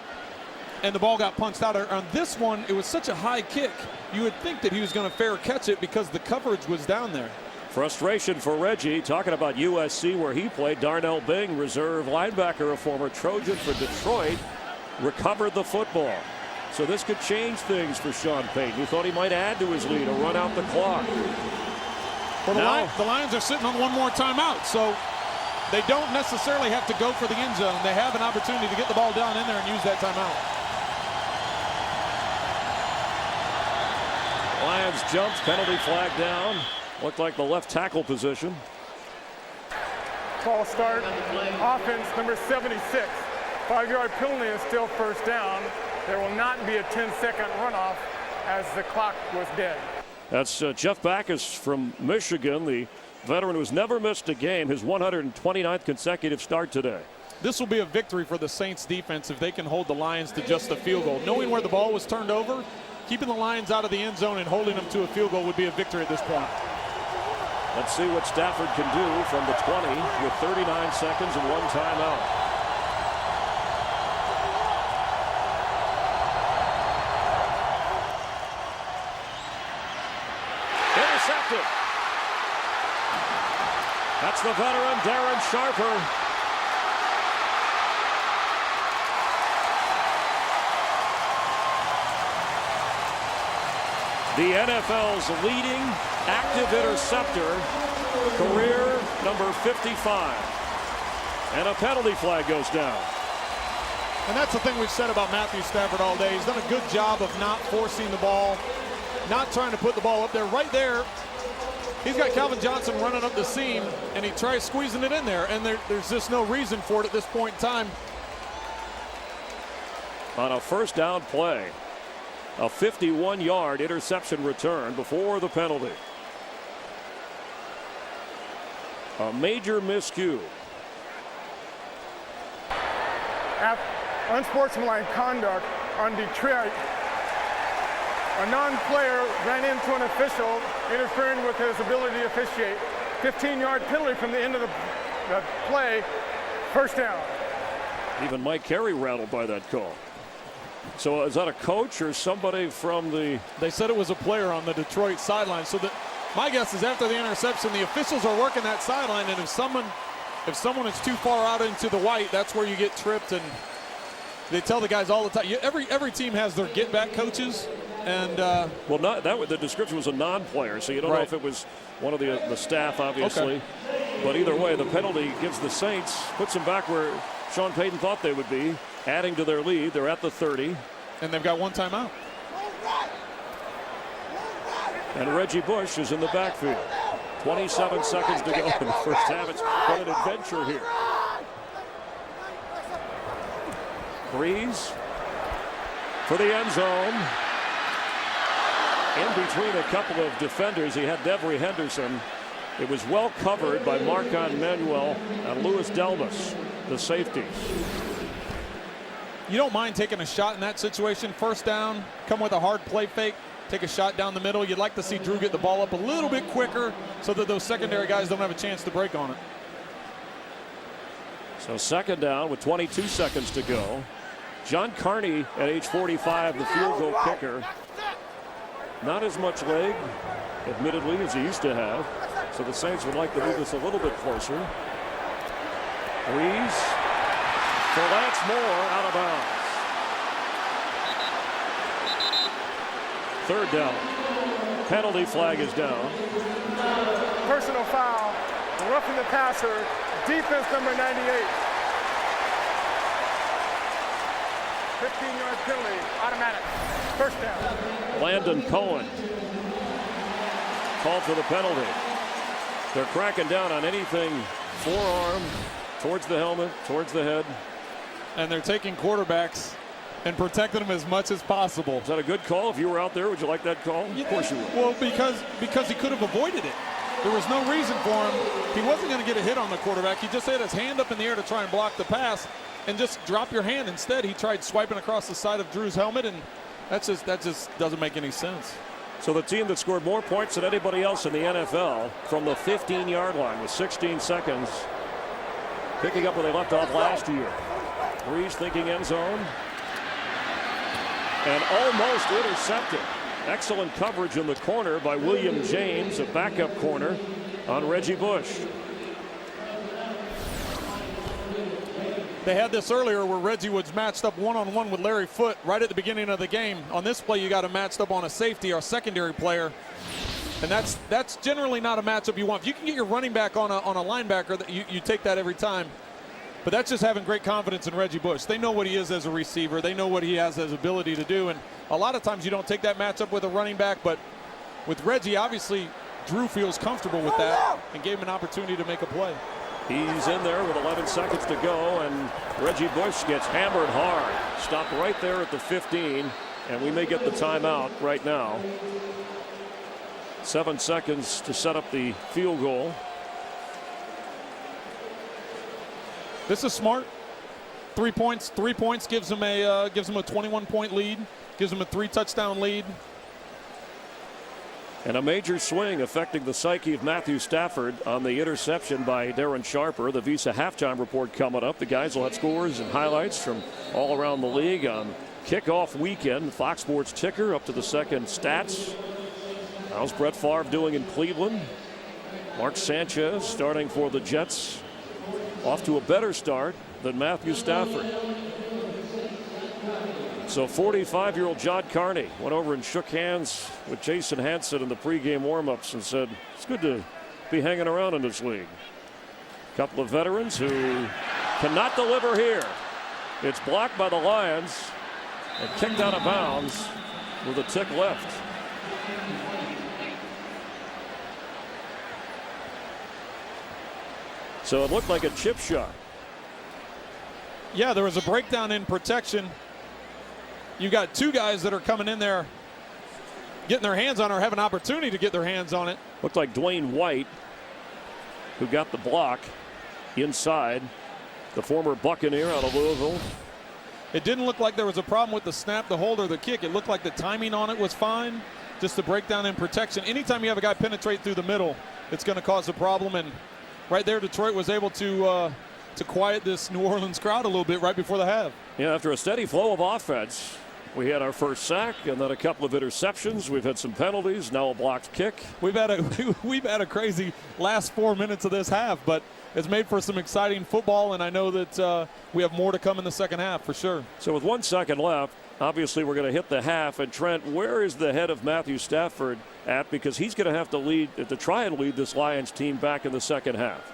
S4: and the ball got punched out. On this one, it was such a high kick, you would think that he was going to fair catch it because the coverage was down there.
S5: Frustration for Reggie. Talking about USC where he played, Darnell Bing, reserve linebacker, a former Trojan for Detroit, recovered the football. So this could change things for Sean Payton. He thought he might add to his lead or run out the clock.
S4: Well, the Lions are sitting on one more timeout, so they don't necessarily have to go for the end zone. They have an opportunity to get the ball down in there and use that timeout.
S5: Lions jumps, penalty flag down. Looked like the left tackle position.
S6: False start. Offense number 76. 5-yard penalty is still first down. There will not be a 10-second runoff as the clock was dead.
S5: That's Jeff Backus from Michigan, the veteran who's never missed a game, his 129th consecutive start today.
S4: This will be a victory for the Saints defense if they can hold the Lions to just a field goal. Knowing where the ball was turned over, keeping the Lions out of the end zone and holding them to a field goal would be a victory at this point.
S5: Let's see what Stafford can do from the 20 with 39 seconds and 1 timeout. Intercepted. That's the veteran Darren Sharper. The NFL's leading active interceptor, career number 55. And a penalty flag goes down.
S4: And that's the thing we've said about Matthew Stafford all day. He's done a good job of not forcing the ball, not trying to put the ball up there. Right there, he's got Calvin Johnson running up the seam, and he tries squeezing it in there, and there's just no reason for it at this point in time.
S5: On a first down play, a 51-yard interception return before the penalty. A major miscue.
S6: Unsportsmanlike conduct on Detroit. A non-player ran into an official, interfering with his ability to officiate. 15-yard penalty from the end of the play. First down.
S5: Even Mike Carey rattled by that call. So is that a coach or somebody from the...
S4: They said it was a player on the Detroit sideline. So my guess is after the interception, the officials are working that sideline, and if someone is too far out into the white, that's where you get tripped. And they tell the guys all the time. Every team has their get-back coaches. And
S5: well, the description was a non-player, so you don't know if it was one of the staff, obviously. Okay. But either way, the penalty gives the Saints, puts them back where Sean Payton thought they would be, adding to their lead. They're at the 30.
S4: And they've got 1 timeout.
S5: And Reggie Bush is in the backfield. 27 seconds to go in the first half. It's quite an adventure here. Breeze for the end zone. In between a couple of defenders, he had Devery Henderson It was well covered by Marcon Manuel and Louis Delmas, the safeties.
S4: You don't mind taking a shot in that situation. First down, come with a hard play fake, take a shot down the middle. You'd like to see Drew get the ball up a little bit quicker so that those secondary guys don't have a chance to break on it.
S5: So second down with 22 seconds to go. John Carney at age 45, the field goal kicker. Not as much leg, admittedly, as he used to have. So the Saints would like to move this a little bit closer. Breeze for Lance Moore, out of bounds. Third down. Penalty flag is down.
S6: Personal foul, roughing the passer, defense number 98. 15-yard penalty, automatic. First down.
S5: Landon Cohen called for the penalty. They're cracking down on anything forearm, towards the helmet, towards the head.
S4: And they're taking quarterbacks and protecting them as much as possible.
S5: Is that a good call? If you were out there, would you like that call?
S4: Yeah,
S5: of course you would.
S4: Well, because he could have avoided it. There was no reason for him. He wasn't going to get a hit on the quarterback. He just had his hand up in the air to try and block the pass and just drop your hand. Instead, he tried swiping across the side of Drew's helmet, and that just doesn't make any sense.
S5: So the team that scored more points than anybody else in the NFL from the 15-yard line with 16 seconds, picking up where they left off last year. Breeze thinking end zone. And almost intercepted. Excellent coverage in the corner by William James, a backup corner on Reggie Bush.
S4: They had this earlier where Reggie was matched up one-on-one with Larry Foote right at the beginning of the game. On this play, you got him matched up on a safety or secondary player. And that's generally not a matchup you want. If you can get your running back on a linebacker, you take that every time. But that's just having great confidence in Reggie Bush. They know what he is as a receiver. They know what he has as ability to do. And a lot of times you don't take that matchup with a running back. But with Reggie, obviously, Drew feels comfortable with that and gave him an opportunity to make a play.
S5: He's in there with 11 seconds to go, and Reggie Bush gets hammered hard. Stopped right there at the 15, and we may get the timeout right now. 7 seconds to set up the field goal.
S4: This is smart. 3 points. 3 points gives them a 21-point lead. Gives them a 3-touchdown lead.
S5: And a major swing affecting the psyche of Matthew Stafford on the interception by Darren Sharper. The Visa halftime report coming up. The guys will have scores and highlights from all around the league on kickoff weekend. Fox Sports ticker up to the second stats. How's Brett Favre doing in Cleveland? Mark Sanchez starting for the Jets. Off to a better start than Matthew Stafford. So 45-year-old John Carney went over and shook hands with Jason Hanson in the pregame warmups and said, it's good to be hanging around in this league. A couple of veterans who cannot deliver here. It's blocked by the Lions and kicked out of bounds with a tick left. So it looked like a chip shot.
S4: Yeah, there was a breakdown in protection. You got two guys that are coming in there, getting their hands on it or have an opportunity to get their hands on it.
S5: Looked like Dwayne White, who got the block inside, the former Buccaneer out of Louisville.
S4: It didn't look like there was a problem with the snap, the hold, or the kick. It looked like the timing on it was fine. Just the breakdown in protection. Anytime you have a guy penetrate through the middle, it's going to cause a problem. And right there, Detroit was able to quiet this New Orleans crowd a little bit right before the half.
S5: Yeah, after a steady flow of offense, we had our first sack and then a couple of interceptions. We've had some penalties, now a blocked kick.
S4: We've had a crazy last 4 minutes of this half, but it's made for some exciting football, and I know that we have more to come in the second half for sure.
S5: So with 1 second left, obviously we're going to hit the half. And Trent, where is the head of Matthew Stafford at? Because he's going to have to try and lead this Lions team back in the second half.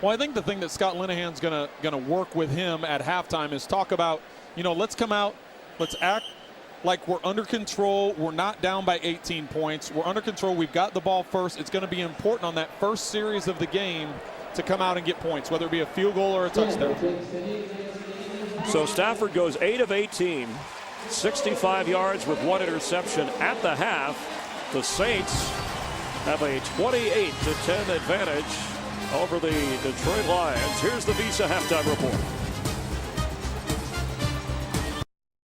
S4: Well, I think the thing that Scott Linehan's going to work with him at halftime is talk about, let's come out, let's act like we're under control. We're not down by 18 points. We're under control. We've got the ball first. It's going to be important on that first series of the game to come out and get points, whether it be a field goal or a touchdown.
S5: So Stafford goes 8 of 18, 65 yards with 1 interception at the half. The Saints have a 28-10 advantage over the Detroit Lions. Here's the Visa halftime report.